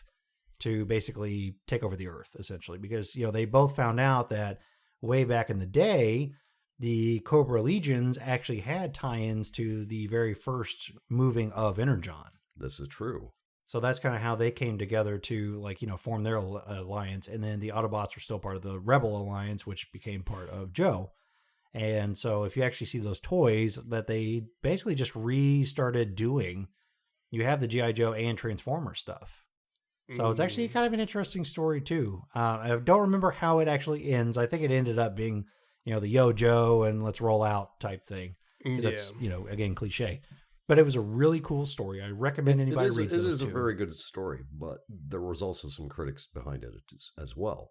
to basically take over the Earth, essentially. Because, you know, they both found out that way back in the day, the Cobra Legions actually had tie-ins to the very first moving of Energon. This is true. So that's kind of how they came together to like, form their alliance. And then the Autobots were still part of the Rebel Alliance, which became part of Joe. And so if you actually see those toys that they basically just restarted doing, you have the G.I. Joe and Transformer stuff. So it's actually kind of an interesting story too. I don't remember how it actually ends. I think it ended up being, the Yo Joe and let's roll out type thing. That's, again, cliche. But it was a really cool story. I recommend anybody reads it. It is a very good story, but there was also some critics behind it as well.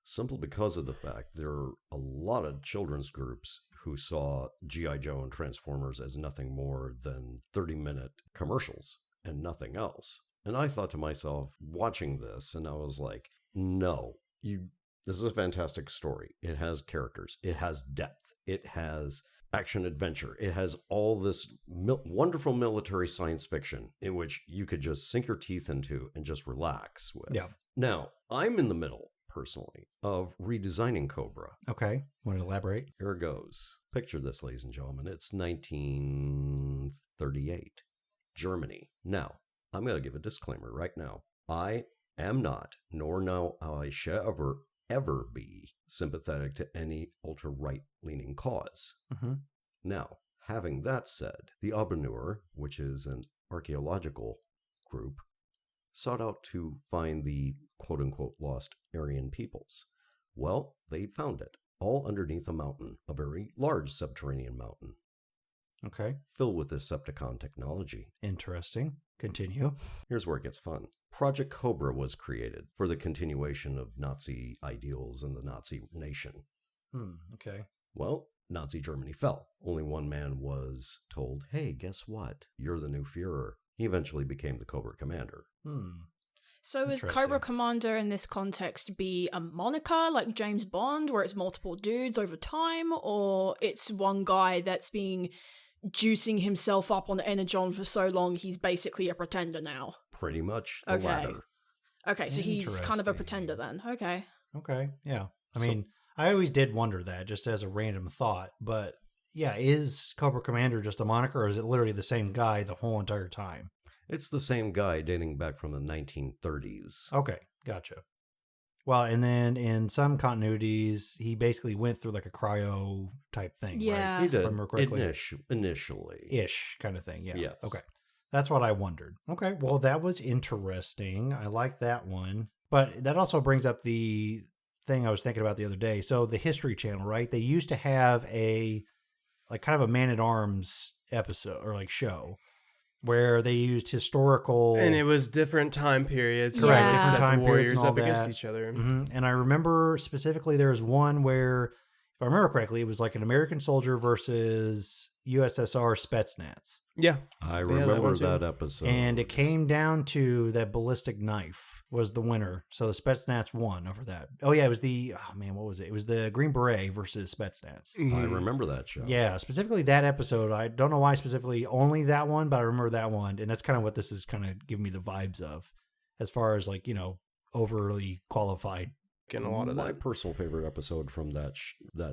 Simply because of the fact there are a lot of children's groups who saw G.I. Joe and Transformers as nothing more than 30-minute commercials and nothing else. And I thought to myself, watching this, and I was like, no, this is a fantastic story. It has characters. It has depth. It has action adventure. It has all this wonderful military science fiction in which you could just sink your teeth into and just relax with. Yeah. Now, I'm in the middle, personally, of redesigning Cobra. Okay. Want to elaborate? Here it goes. Picture this, ladies and gentlemen. It's 1938, Germany. Now, I'm going to give a disclaimer right now. I am not, nor now I shall ever be sympathetic to any ultra-right-leaning cause. Mm-hmm. Now, having that said, the Abenur, which is an archaeological group, sought out to find the quote-unquote lost Aryan peoples. Well, they found it, all underneath a mountain, a very large subterranean mountain. Okay. Filled with Decepticon technology. Interesting. Continue. Here's where it gets fun. Project Cobra was created for the continuation of Nazi ideals in the Nazi nation. Okay. Well, Nazi Germany fell. Only one man was told, hey, guess what? You're the new Führer. He eventually became the Cobra Commander. So is Cobra Commander in this context be a moniker like James Bond, where it's multiple dudes over time, or it's one guy that's been juicing himself up on Energon for so long he's basically a pretender now? Pretty much the latter. Okay, so he's kind of a pretender then. Okay. Okay, yeah. I mean, I always did wonder that, just as a random thought, but yeah, is Cobra Commander just a moniker, or is it literally the same guy the whole entire time? It's the same guy dating back from the 1930s. Okay, gotcha. Well, and then in some continuities, he basically went through like a cryo type thing, Yeah. He did. Remember correctly? Initially. Ish kind of thing, yeah. Yes. Okay. That's what I wondered. Okay, well, that was interesting. I like that one. But that also brings up the thing I was thinking about the other day. So the History Channel, right? They used to have a kind of a Man-at-Arms episode or like show where they used historical, and it was different time periods. Correct, Right? different Set time the periods warriors and all up against that. each other. And I remember specifically there was one where, if I remember correctly, it was like an American soldier versus USSR Spetsnaz. Yeah. I that remember one too. that episode. And it came down to that ballistic knife was the winner. So the Spetsnaz won over that. Oh, yeah, it was what was it? It was the Green Beret versus Spetsnaz. I remember that show. Yeah, specifically that episode. I don't know why specifically only that one, but I remember that one. And that's kind of what this is kind of giving me the vibes of, as far as like, overly qualified. Getting a lot of My that. personal favorite episode from that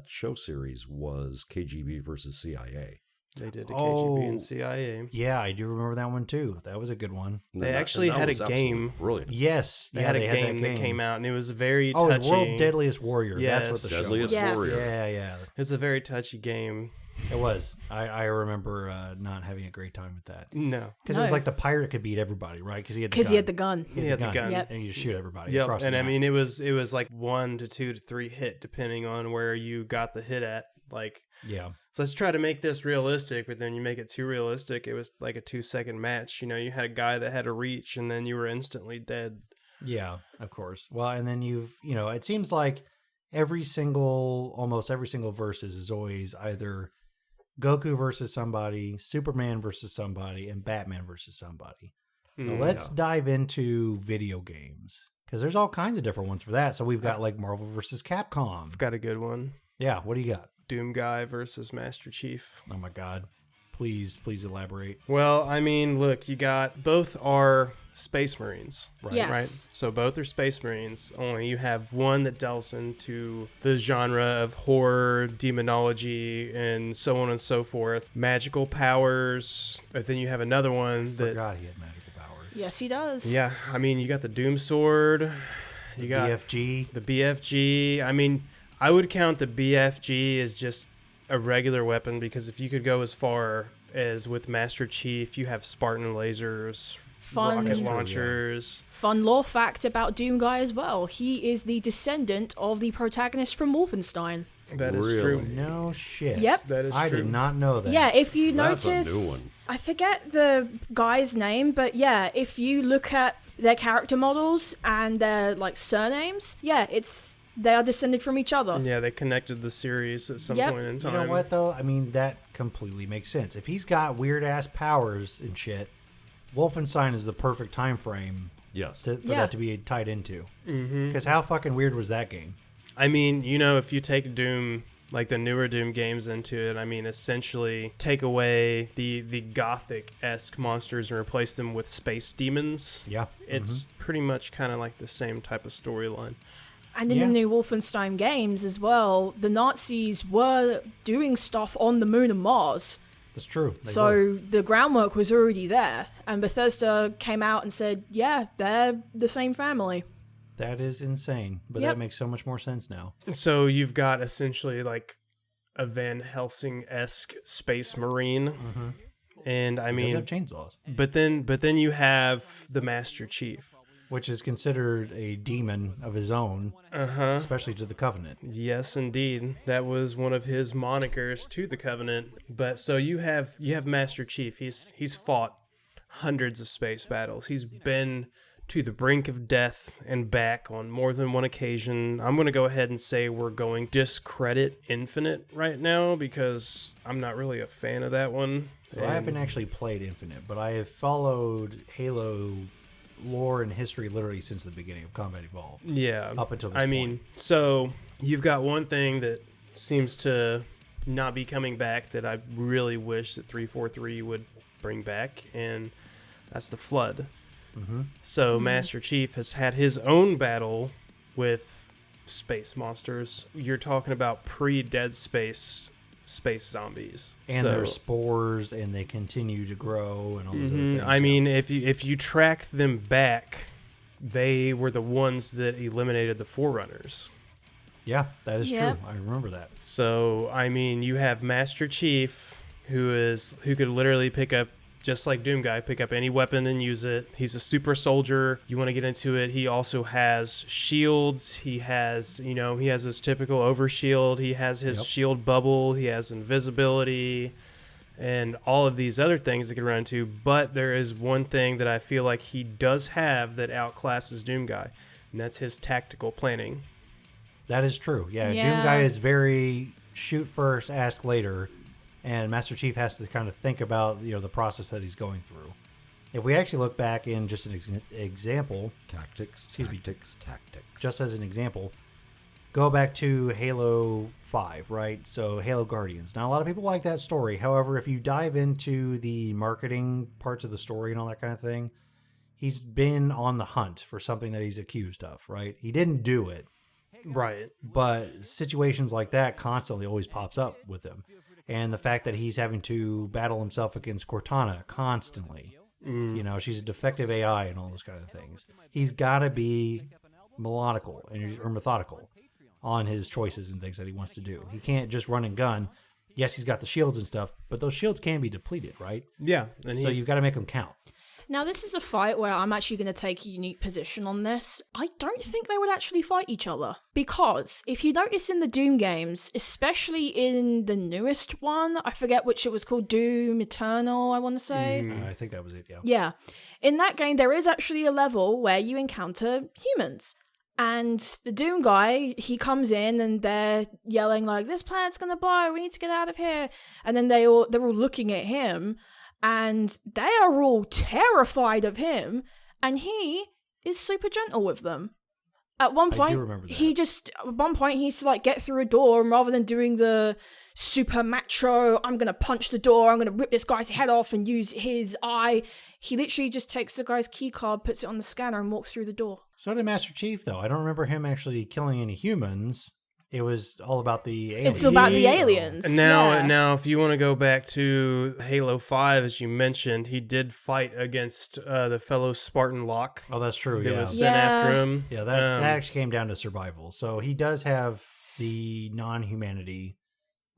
show series was KGB versus CIA. They did the KGB Oh. and CIA. Yeah, I do remember that one too. That was a good one. They actually had a was absolutely game. Brilliant. Yes. They yeah, had a that game that came out, and it was very Oh, touchy. World Deadliest Warrior. Yes. That's what the Deadliest show was. Warrior. Yeah. It's a very touchy game. It was. I remember not having a great time with that. No. Because it was No. like the pirate could beat everybody, right? Because he had the gun. He had the gun. He had the gun. Yep. And you just shoot everybody Yep. across And the I map. mean, it was like 1 to 2 to 3 hit, depending on where you got the hit at. Like, Yeah. so let's try to make this realistic, but then you make it too realistic. It was like a 2-second match. You had a guy that had a reach, and then you were instantly dead. Yeah, of course. Well, and then it seems like almost every single versus is always either Goku versus somebody, Superman versus somebody, and Batman versus somebody. So let's dive into video games, because there's all kinds of different ones for that. So we've got like Marvel versus Capcom. I've got a good one. Yeah, what do you got? Doom Guy versus Master Chief. Oh my God. Please elaborate. Well, I mean, look, both are Space Marines, Right. Yes. right? So both are Space Marines, only you have one that delves into the genre of horror, demonology, and so on and so forth, magical powers. But then you have another one that Forgot he had magical powers. Yes, he does. Yeah, I mean, you got the Doom Sword. You got BFG. the BFG. I mean, I would count the BFG as just a regular weapon because if you could go as far as with Master Chief, you have Spartan lasers, rocket launchers. Fun lore fact about Doom Guy as well. He is the descendant of the protagonist from Wolfenstein. That is Really? true. No shit. Yep. That is I true. did not know that. Yeah, if you That's a notice, new one. I forget the guy's name, but yeah, if you look at their character models and their like surnames, yeah, they are descended from each other. Yeah, they connected the series at some Yep. point in You time. know what, though? I mean, that completely makes sense. If he's got weird-ass powers and shit, Wolfenstein is the perfect time frame Yes. for Yeah. that to be tied into. Because how fucking weird was that game? I mean, you know, if you take Doom, like the newer Doom games into it, I mean, essentially take away the Gothic-esque monsters and replace them with space demons. Yeah. It's pretty much kind of like the same type of storyline. And in Yeah. the new Wolfenstein games as well, the Nazis were doing stuff on the moon and Mars. That's true. They were. So the groundwork was already there. And Bethesda came out and said, yeah, they're the same family. That is insane. But Yep. that makes so much more sense now. So you've got essentially like a Van Helsing-esque space marine. And I He does mean, have chainsaws, but then you have the Master Chief. which is considered a demon of his own, especially to the Covenant. Yes, indeed. That was one of his monikers to the Covenant. But so you have Master Chief. He's fought hundreds of space battles. He's been to the brink of death and back on more than one occasion. I'm going to go ahead and say we're going discredit Infinite right now because I'm not really a fan of that one. So I haven't actually played Infinite, but I have followed Halo lore and history literally since the beginning of Combat Evolved. Yeah. Up until this I point. mean, so you've got one thing that seems to not be coming back that I really wish that 343 would bring back, and that's the Flood. So Master Chief has had his own battle with space monsters. You're talking about pre-Dead Space zombies. And so, they're spores, and they continue to grow, and all those other things. I mean, if you track them back, they were the ones that eliminated the Forerunners. Yeah, that is Yeah. true. I remember that. So I mean, you have Master Chief, who could literally pick up, just like Doom Guy, pick up any weapon and use it. He's a super soldier. You want to get into it. He also has shields. He has his typical overshield. He has his shield bubble. He has invisibility and all of these other things that can run into. But there is one thing that I feel like he does have that outclasses Doom Guy, and that's his tactical planning. That is true. Yeah, Yeah. Doom Guy is very shoot first, ask later, and Master Chief has to kind of think about the process that he's going through. If we actually look back in just an example, Tactics. just as an example, go back to Halo 5, right? So Halo Guardians. Now, a lot of people like that story. However, if you dive into the marketing parts of the story and all that kind of thing, he's been on the hunt for something that he's accused of, right? He didn't do it, Right. but situations like that constantly always pops up with him. And the fact that he's having to battle himself against Cortana constantly. She's a defective AI and all those kind of things. He's got to be melodical or methodical on his choices and things that he wants to do. He can't just run and gun. Yes, he's got the shields and stuff, but those shields can be depleted, right? Yeah. And So you've got to make them count. Now, this is a fight where I'm actually going to take a unique position on this. I don't think they would actually fight each other. Because if you notice in the Doom games, especially in the newest one, I forget which it was called, Doom Eternal, I want to say. I think that was it, yeah. Yeah. In that game, there is actually a level where you encounter humans. And the Doom guy, he comes in and they're yelling like, this planet's going to blow, we need to get out of here. And then they're all looking at him. And they are all terrified of him, and he is super gentle with them. At one point, remember that. he's to like get through a door, and rather than doing the super macho, I'm gonna punch the door, I'm gonna rip this guy's head off and use his eye, he literally just takes the guy's key card, puts it on the scanner, and walks through the door. So did Master Chief, though. I don't remember him actually killing any humans, It was all about the aliens. It's about the aliens. Now, if you want to go back to Halo 5, as you mentioned, he did fight against the fellow Spartan Locke. Oh, that's true. That Yeah. was sent after him. Yeah, that actually came down to survival. So he does have the non-humanity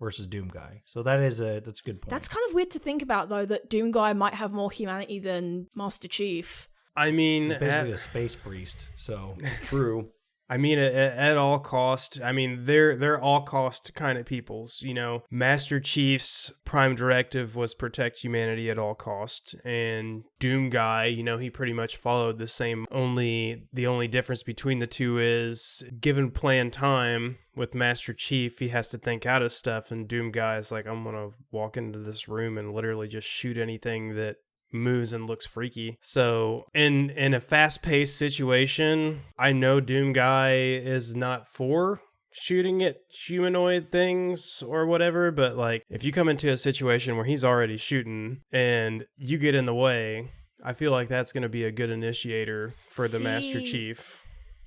versus Doom Guy. So that's a good point. That's kind of weird to think about, though, that Doom Guy might have more humanity than Master Chief. I mean, He's basically a space priest. So True. I mean, at all cost. I mean, they're all cost kind of peoples. You know, Master Chief's prime directive was protect humanity at all cost, and Doom Guy, you know, he pretty much followed the same. The only difference between the two is, given planned time with Master Chief, he has to think out of stuff, and Doom Guy is like, I'm gonna walk into this room and literally just shoot anything that moves and looks freaky. So in a fast-paced situation, I know Doom Guy is not for shooting at humanoid things or whatever, but like, if you come into a situation where he's already shooting and you get in the way, I feel like that's going to be a good initiator for the Master Chief.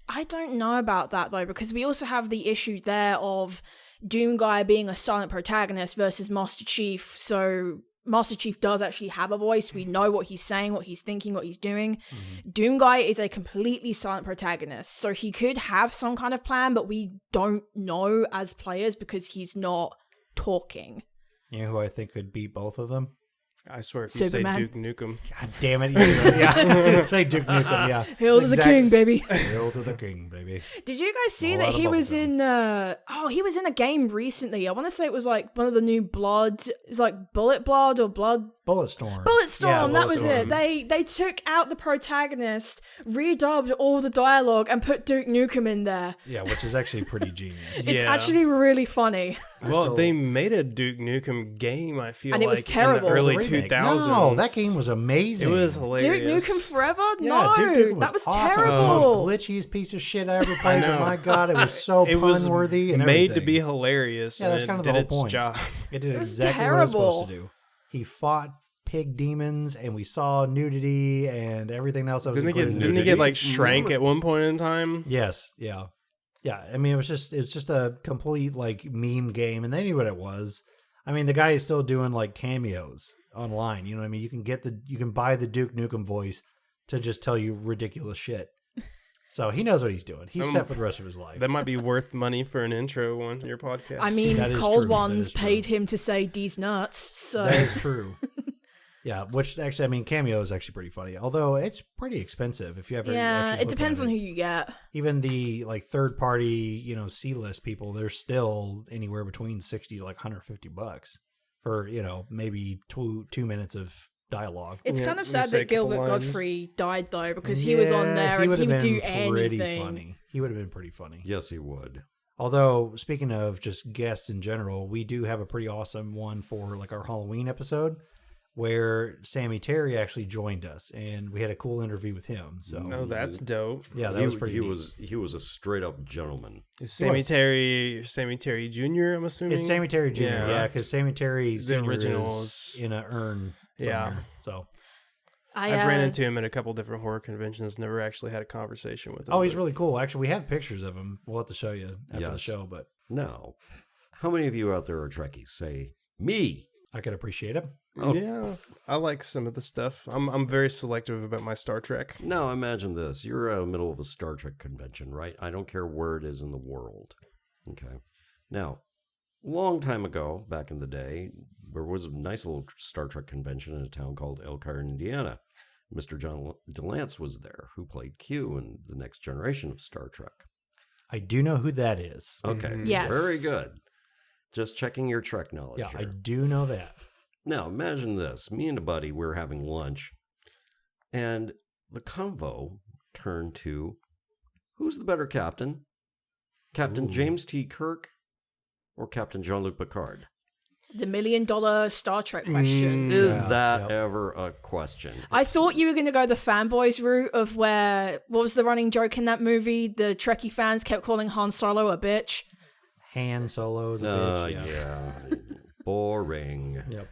I don't know about that, though, because we also have the issue there of Doom Guy being a silent protagonist versus Master Chief. So Master Chief does actually have a voice. We know what he's saying, what he's thinking, what he's doing. Mm-hmm. Doom Guy is a completely silent protagonist. So he could have some kind of plan, but we don't know as players because he's not talking. You know who I think could beat both of them? I swear, if you Superman. say Duke Nukem. God damn it. Yeah. Say Duke Nukem, yeah. Hail to the king, baby. Hail to the king, baby. Did you guys see All that out of he was bubblegum. in he was in a game recently. I want to say it was like one of the new Blood, it's like Bullet Blood or Blood Bulletstorm. Bulletstorm, Yeah, that was it. They took out the protagonist, redubbed all the dialogue, and put Duke Nukem in there. Yeah, which is actually pretty genius. It's Yeah. actually really funny. Well, they made a Duke Nukem game, I feel And it like, was terrible. in the It was early It was a remake. 2000s. No, that game was amazing. It was hilarious. Duke Nukem Forever? Yeah, No, Duke Nukem that was awesome. It was terrible. the most glitchiest piece of shit I ever played. know. But my God, it was so It was pun-worthy and made everything. to be hilarious. Yeah, and that's it kind of did the whole its point. job. It did It was exactly what it was supposed to terrible. do. He fought pig demons, and we saw nudity and everything else that was Didn't included. he get like shrank at one point in time? Yes, yeah. Yeah, I mean, it's just a complete like meme game, and they knew what it was. I mean, the guy is still doing like cameos online. You know what I mean? You can buy the Duke Nukem voice to just tell you ridiculous shit. So he knows what he's doing. He's set for the rest of his life. That might be worth money for an intro on your podcast. I mean, That is Cold true. Ones That is true. paid him to say "D's nuts," so That is true. Yeah, which actually, I mean, Cameo is actually pretty funny. Although it's pretty expensive if you ever. yeah, actually it look depends at on it. who you get. Even the like third party, C-list people, they're still anywhere between $60 to like $150 for maybe two minutes of dialogue. It's Yeah, kind of let me sad say a that couple Gilbert lines. Godfrey died though, because he was on there and he would do anything. Funny. He would have been pretty funny. Yes, he would. Although, speaking of just guests in general, we do have a pretty awesome one for like our Halloween episode, where Sammy Terry actually joined us, and we had a cool interview with him. So, Oh, that's dope. yeah, that was pretty. He neat. he was a straight up gentleman. Is Sammy was. Sammy Terry Jr., I'm assuming? It's Sammy Terry Jr. Yeah. Yeah, because Sammy Terry The Sr. original is in an urn. Yeah. Somewhere. So, I've ran into him at a couple different horror conventions, never actually had a conversation with him. oh, he's but- really cool. Actually, we have pictures of him. We'll have to show you after the Yes. show, but Now, how many of you out there are Trekkies? Say me. I could appreciate him. Oh. Yeah, I like some of the stuff. I'm very selective about my Star Trek. Now imagine this. You're in the middle of a Star Trek convention, right? I don't care where it is in the world. Okay. Now, long time ago, back in the day, there was a nice little Star Trek convention in a town called Elkhart, Indiana. Mr. John DeLance was there, who played Q in the next generation of Star Trek. I do know who that is. Okay. Yes. Very good. Just checking your Trek knowledge Yeah, here. I do know that. Now, imagine this. Me and a buddy, we're having lunch, and the convo turned to, who's the better captain? Captain Ooh. James T. Kirk or Captain Jean-Luc Picard? The $1 million Star Trek question. Is Yeah, that yep. ever a question? I thought you were going to go the fanboys route of what was the running joke in that movie? The Trekkie fans kept calling Han Solo a bitch. Han Solo's a bitch. Yeah. Boring. Yep.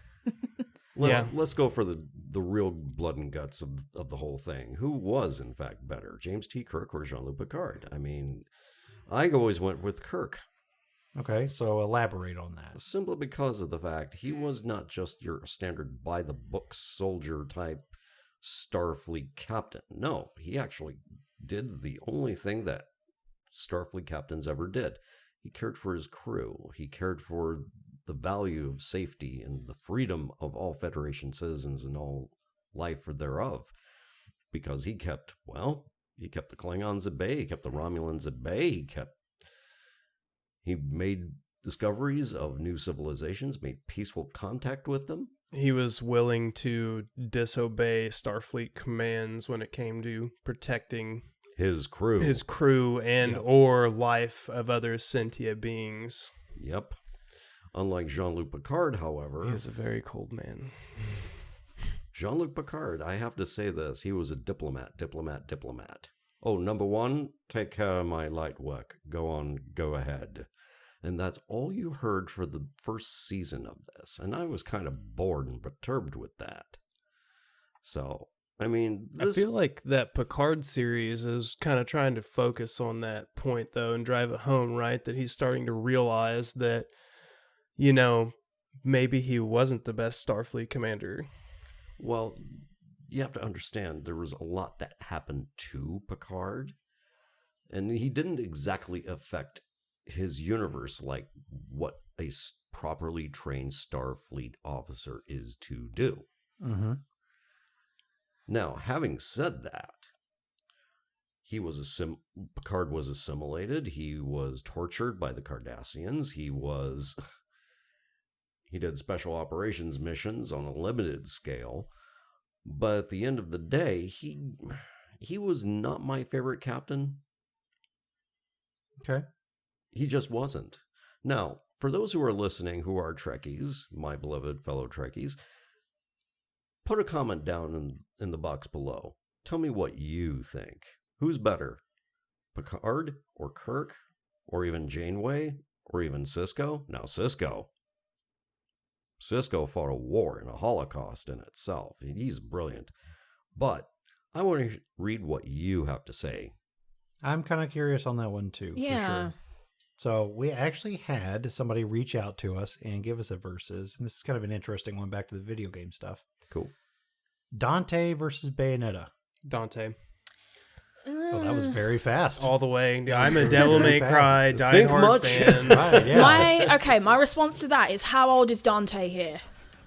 Let's go for the real blood and guts of the whole thing. Who was, in fact, better, James T. Kirk or Jean-Luc Picard? I mean, I always went with Kirk. Okay, so elaborate on that. Simply because of the fact he was not just your standard by-the-book soldier type Starfleet captain. No, he actually did the only thing that Starfleet captains ever did. He cared for his crew. He cared for the value of safety and the freedom of all Federation citizens and all life thereof. Because he kept the Klingons at bay, he kept the Romulans at bay, he made discoveries of new civilizations, made peaceful contact with them. He was willing to disobey Starfleet commands when it came to protecting His crew and or life of other sentient beings. Yep. Unlike Jean-Luc Picard, however... He's a very cold man. Jean-Luc Picard, I have to say this, he was a diplomat. Oh, number one, take care of my light work. Go ahead. And that's all you heard for the first season of this. And I was kind of bored and perturbed with that. So, I mean... I feel like that Picard series is kind of trying to focus on that point, though, and drive it home, right? That he's starting to realize that, maybe he wasn't the best Starfleet commander. Well, you have to understand there was a lot that happened to Picard, and he didn't exactly affect his universe like what a properly trained Starfleet officer is to do. Mm-hmm. Now, having said that, Picard was assimilated. He was tortured by the Cardassians. He did special operations missions on a limited scale. But at the end of the day, he was not my favorite captain. Okay. He just wasn't. Now, for those who are listening who are Trekkies, my beloved fellow Trekkies, put a comment down in the box below. Tell me what you think. Who's better? Picard or Kirk or even Janeway or even Sisko? Now, Sisko fought a war and a Holocaust in itself. He's brilliant. But I want to read what you have to say. I'm kind of curious on that one too. Yeah. For sure. So we actually had somebody reach out to us and give us a versus. And this is kind of an interesting one, back to the video game stuff. Cool. Dante versus Bayonetta. Dante. Oh, that was very fast. All the way. I'm a Devil May Cry Think diehard much. fan. Right, yeah. My response to that is, how old is Dante here?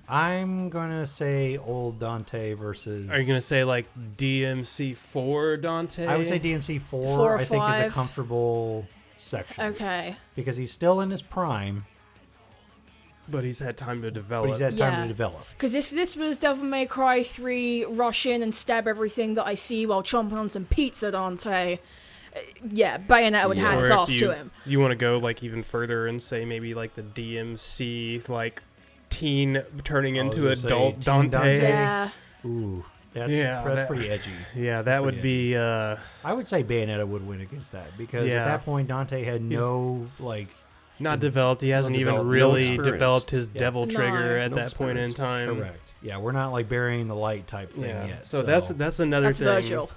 I'm going to say old Dante versus... Are you going to say like DMC4 Dante? I would say DMC 4, 4 or I think, is a 5. comfortable section. Okay. Because he's still in his prime, But he's had time to develop. but he's had time to develop. Because if this was Devil May Cry 3, rush in and stab everything that I see while chomping on some pizza, Dante, Bayonetta would hand his ass to him. You want to go like even further and say maybe like the DMC like teen turning into adult teen Dante. Yeah. Ooh, that's pretty edgy. Yeah, that would be. I would say Bayonetta would win against that, because at that point Dante had not developed. He hasn't even developed, really no developed his devil No. trigger at No that point in experience. time. Correct. Yeah, we're not like burying the light type thing yet. So that's another That's thing. Virgil.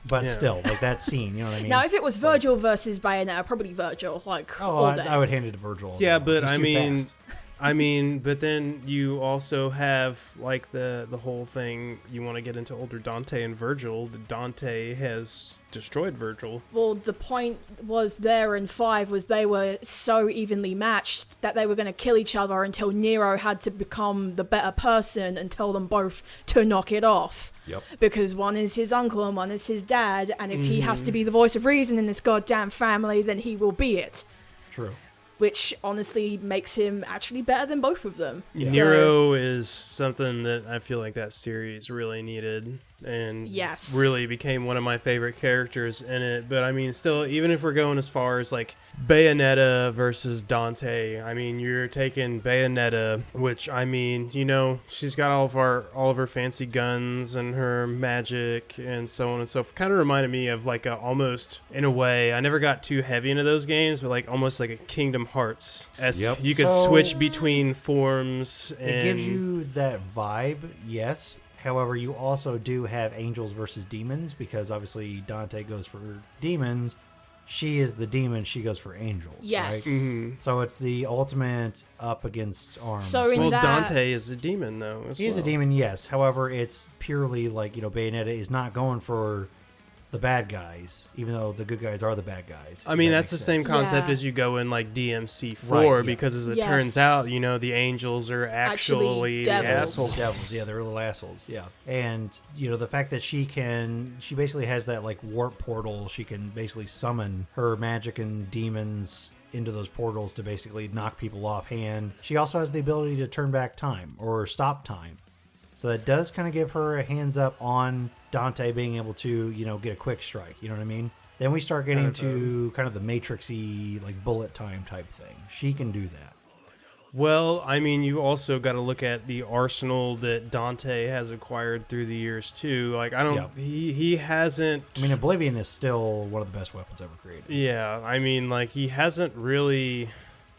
But Yeah. still, like that scene, you know what I mean? Now, if it was Virgil versus Bayonetta, probably Virgil, all day. I would hand it to Virgil. all Yeah, day. but He's I too mean, fast. but then you also have like the whole thing. You want to get into older Dante and Virgil. Dante has destroyed Virgil. Well, the point was there in 5 was they were so evenly matched that they were going to kill each other until Nero had to become the better person and tell them both to knock it off. Yep. Because one is his uncle and one is his dad, and if he has to be the voice of reason in this goddamn family, then he will be it. True. Which honestly makes him actually better than both of them. Yeah. Nero is something that I feel like that series really needed, and Yes. really became one of my favorite characters in it. But I mean, still, even if we're going as far as like Bayonetta versus Dante, I mean, you're taking Bayonetta, which I mean, she's got all of her fancy guns and her magic and so on and so forth. Kind of reminded me of like almost, in a way, I never got too heavy into those games, but like almost like a Kingdom Hearts. Yep. You could So- switch between forms, and It gives you that vibe, yes. However, you also do have angels versus demons, because obviously Dante goes for demons, she is the demon. She goes for angels. Yes. Right? Mm-hmm. So it's the ultimate up against arms. So in Well, that, Dante is a demon, though. He is a demon, yes. However, it's purely like, Bayonetta is not going for the bad guys, even though the good guys are the bad guys. I mean, That that's the makes same sense. concept Yeah. as you go in like DMC4, Right, yeah. because as it Yes. turns out, the angels are actually devils. assholes. Devils, yeah, they're little assholes, yeah. And the fact that she basically has that like warp portal. She can basically summon her magic and demons into those portals to basically knock people offhand. She also has the ability to turn back time or stop time. So that does kind of give her a hands up on Dante being able to, get a quick strike. You know what I mean? Then we start getting to kind of the Matrix-y, like bullet time type thing. She can do that. Well, I mean, you also got to look at the arsenal that Dante has acquired through the years too. Like, he hasn't. I mean, Oblivion is still one of the best weapons ever created. Yeah, I mean, like, he hasn't really,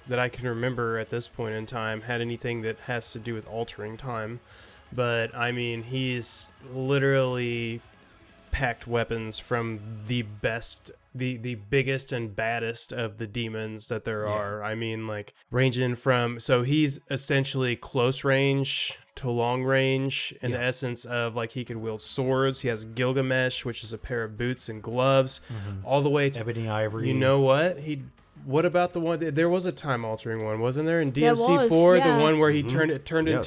that I can remember at this point in time, had anything that has to do with altering time. But, I mean, he's literally packed weapons from the best, the biggest and baddest of the demons that there are. I mean, like, ranging from, so he's essentially close range to long range in the essence of, like, he can wield swords. He has Gilgamesh, which is a pair of boots and gloves, all the way to Ebony Ivory. You know what? What about the one? There was a time-altering one, wasn't there? In There DMC4, was, yeah. the one where he turned Yes.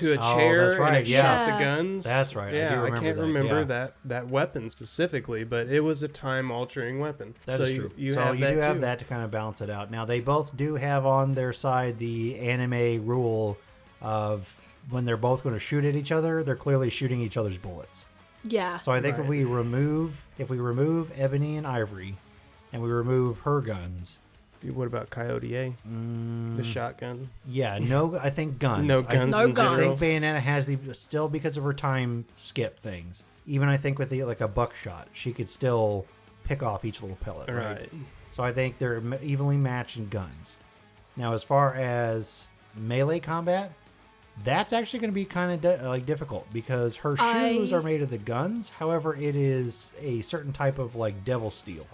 into a Oh, chair that's right, and it yeah. shot the guns. That's right, I Yeah, do remember can't that, remember yeah. that weapon specifically, but it was a time-altering weapon. That so is true. You so have you that do too. have that to kind of balance it out. Now, they both do have on their side the anime rule of when they're both going to shoot at each other, they're clearly shooting each other's bullets. yeah. So I think Right. if we remove Ebony and Ivory and we remove her guns, What about Coyote A? Mm. The shotgun. yeah, I think guns. No I guns No in guns. I general. think Bayonetta has still because of her time skip things. Even I think with like a buckshot, she could still pick off each little pellet. Right. So I think they're evenly matched in guns. Now, as far as melee combat, that's actually going to be kind of difficult because her shoes are made of the guns. However, it is a certain type of like devil steel.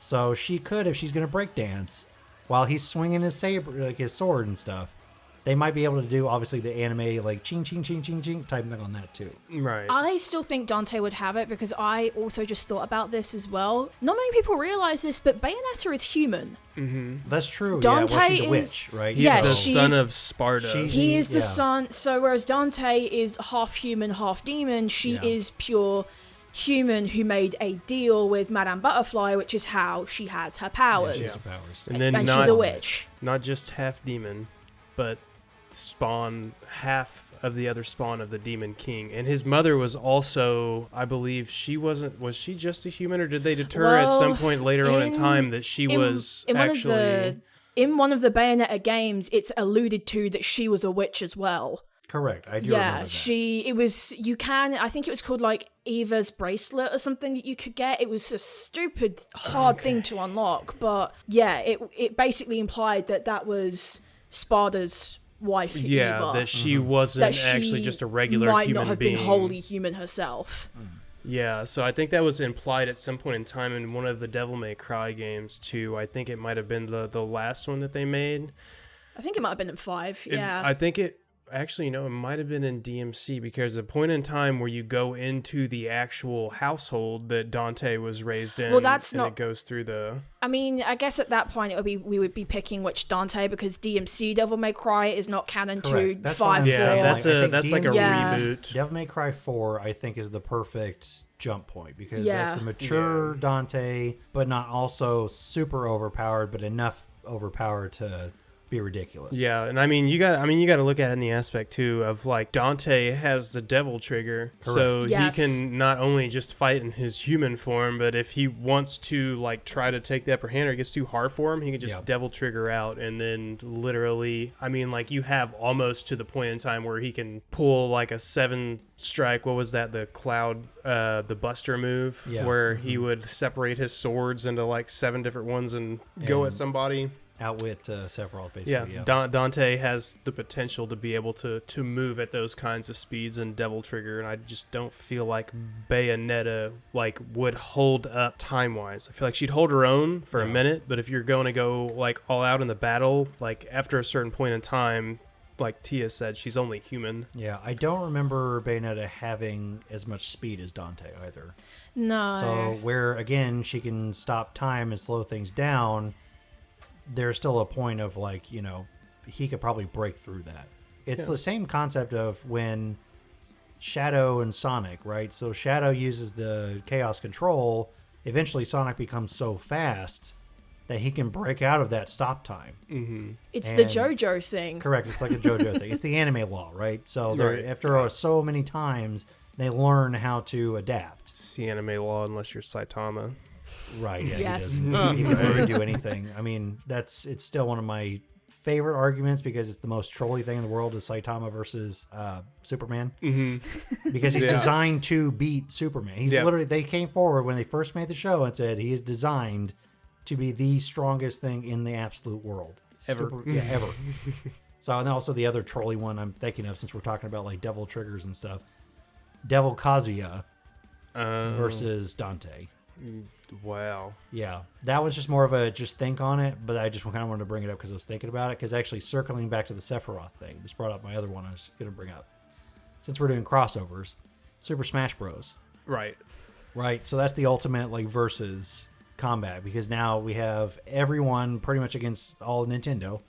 So she could, if she's going to break dance while he's swinging his saber, like his sword and stuff, they might be able to do obviously the anime like ching ching ching ching ching type thing on that too. Right. I still think Dante would have it because I also just thought about this as well. Not many people realize this, but Bayonetta is human. That's true. Dante yeah, well, she's a is- witch, right? He's Yeah, the she's- son of Sparta. He is the Yeah. son. So whereas Dante is half human, half demon, she Yeah. is pure human who made a deal with Madame Butterfly, which is how she has her powers. She has powers. And then And not, she's a witch. not just half demon, but spawn half of the other spawn of the Demon King. And his mother was also, I believe, was she just a human, or did they deter at some point later on in time that she was actually... In one of the Bayonetta games, it's alluded to that she was a witch as well. Correct. I do Yeah, remember that. I think it was called like Eva's bracelet or something that you could get. It was a stupid hard thing to unlock, but yeah, it basically implied that was Sparta's wife, Yeah, Eva. that she wasn't That she actually just a regular might human not have being. been wholly human herself. Yeah, so I think that was implied at some point in time in one of the Devil May Cry games too. I think it might have been the last one that they made. I think it might have been in 5. Yeah. I think it actually, it might have been in DMC, because the point in time where you go into the actual household that Dante was raised in, Well, that's and not- it goes through the... I mean, I guess at that point we would be picking which Dante, because DMC Devil May Cry is not canon to Correct. That's what 5. I'm Yeah, saying. that's I think that's like a Yeah. reboot. Devil May Cry 4, I think, is the perfect jump point because Yeah. that's the mature Dante, but not also super overpowered, but enough overpowered to be ridiculous. Yeah, and I mean you got to look at it in the aspect too of like Dante has the devil trigger, so Yes. he can not only just fight in his human form, but if he wants to like try to take the upper hand or it gets too hard for him, he can just Yeah. devil trigger out, and then literally, I mean, like you have almost to the point in time where he can pull like a 7 strike. What was that? The cloud, the Buster move, Yeah. where he would separate his swords into like 7 different ones and go at And- somebody. outwit Sephiroth, basically. Yeah. Dante has the potential to be able to move at those kinds of speeds in Devil Trigger, and I just don't feel like Bayonetta like would hold up time wise. I feel like she'd hold her own for a minute, but if you're going to go like all out in the battle, like after a certain point in time, like Tia said, she's only human. Yeah, I don't remember Bayonetta having as much speed as Dante either. No. So where again she can stop time and slow things down, there's still a point of like, you know, he could probably break through that. It's the same concept of when Shadow and Sonic, right? So Shadow uses the Chaos Control. Eventually Sonic becomes so fast that he can break out of that stop time. Mm-hmm. It's the JoJo thing. Correct. It's like a JoJo thing. It's the anime law, right? So after so many times, they learn how to adapt. It's the anime law unless you're Saitama. Right. Yeah, Yes. He can really do anything. I mean, it's still one of my favorite arguments because it's the most trolly thing in the world is Saitama versus Superman. Mm-hmm. Because he's designed to beat Superman. He's literally, they came forward when they first made the show and said he is designed to be the strongest thing in the absolute world. Ever. Ever. So, and then also the other trolley one I'm thinking of, since we're talking about like devil triggers and stuff, Devil Kazuya versus Dante. Wow. Yeah, that was just more of a just think on it, but I just kind of wanted to bring it up because I was thinking about it, because actually circling back to the Sephiroth thing, this brought up my other one I was going to bring up. Since we're doing crossovers, Super Smash Bros. Right. Right, so that's the ultimate like versus combat, because now we have everyone pretty much against all Nintendo,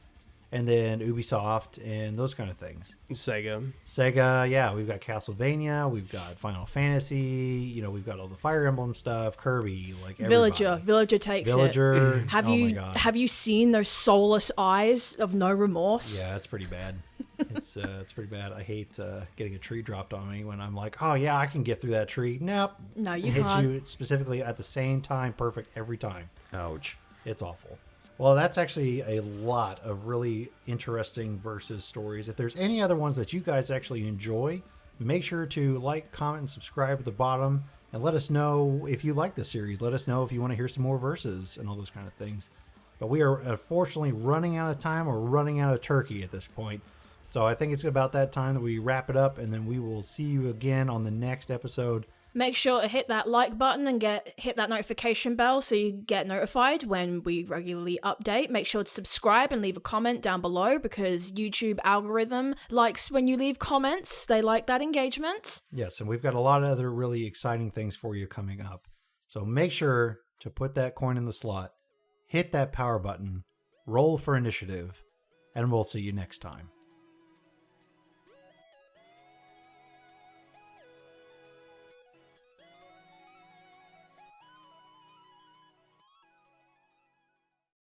and then Ubisoft and those kind of things. Sega, yeah, we've got Castlevania, we've got Final Fantasy, you know, we've got all the Fire Emblem stuff, Kirby, like everybody. Villager takes Villager. it. My God. Have you seen those soulless eyes of no remorse? Yeah, it's pretty bad. It's pretty bad. I hate getting a tree dropped on me when I'm like, oh yeah, I can get through that tree. Nope. No, you hit can't. you specifically at the same time, perfect every time. Ouch. It's awful. Well, that's actually a lot of really interesting versus stories. If there's any other ones that you guys actually enjoy, make sure to like, comment, and subscribe at the bottom, and let us know if you like the series. Let us know if you want to hear some more verses and all those kind of things. But we are unfortunately running out of time, or running out of turkey at this point. So I think it's about that time that we wrap it up, and then we will see you again on the next episode. Make sure to hit that like button and hit that notification bell so you get notified when we regularly update. Make sure to subscribe and leave a comment down below, because YouTube algorithm likes when you leave comments. They like that engagement. Yes, and we've got a lot of other really exciting things for you coming up. So make sure to put that coin in the slot, hit that power button, roll for initiative, and we'll see you next time.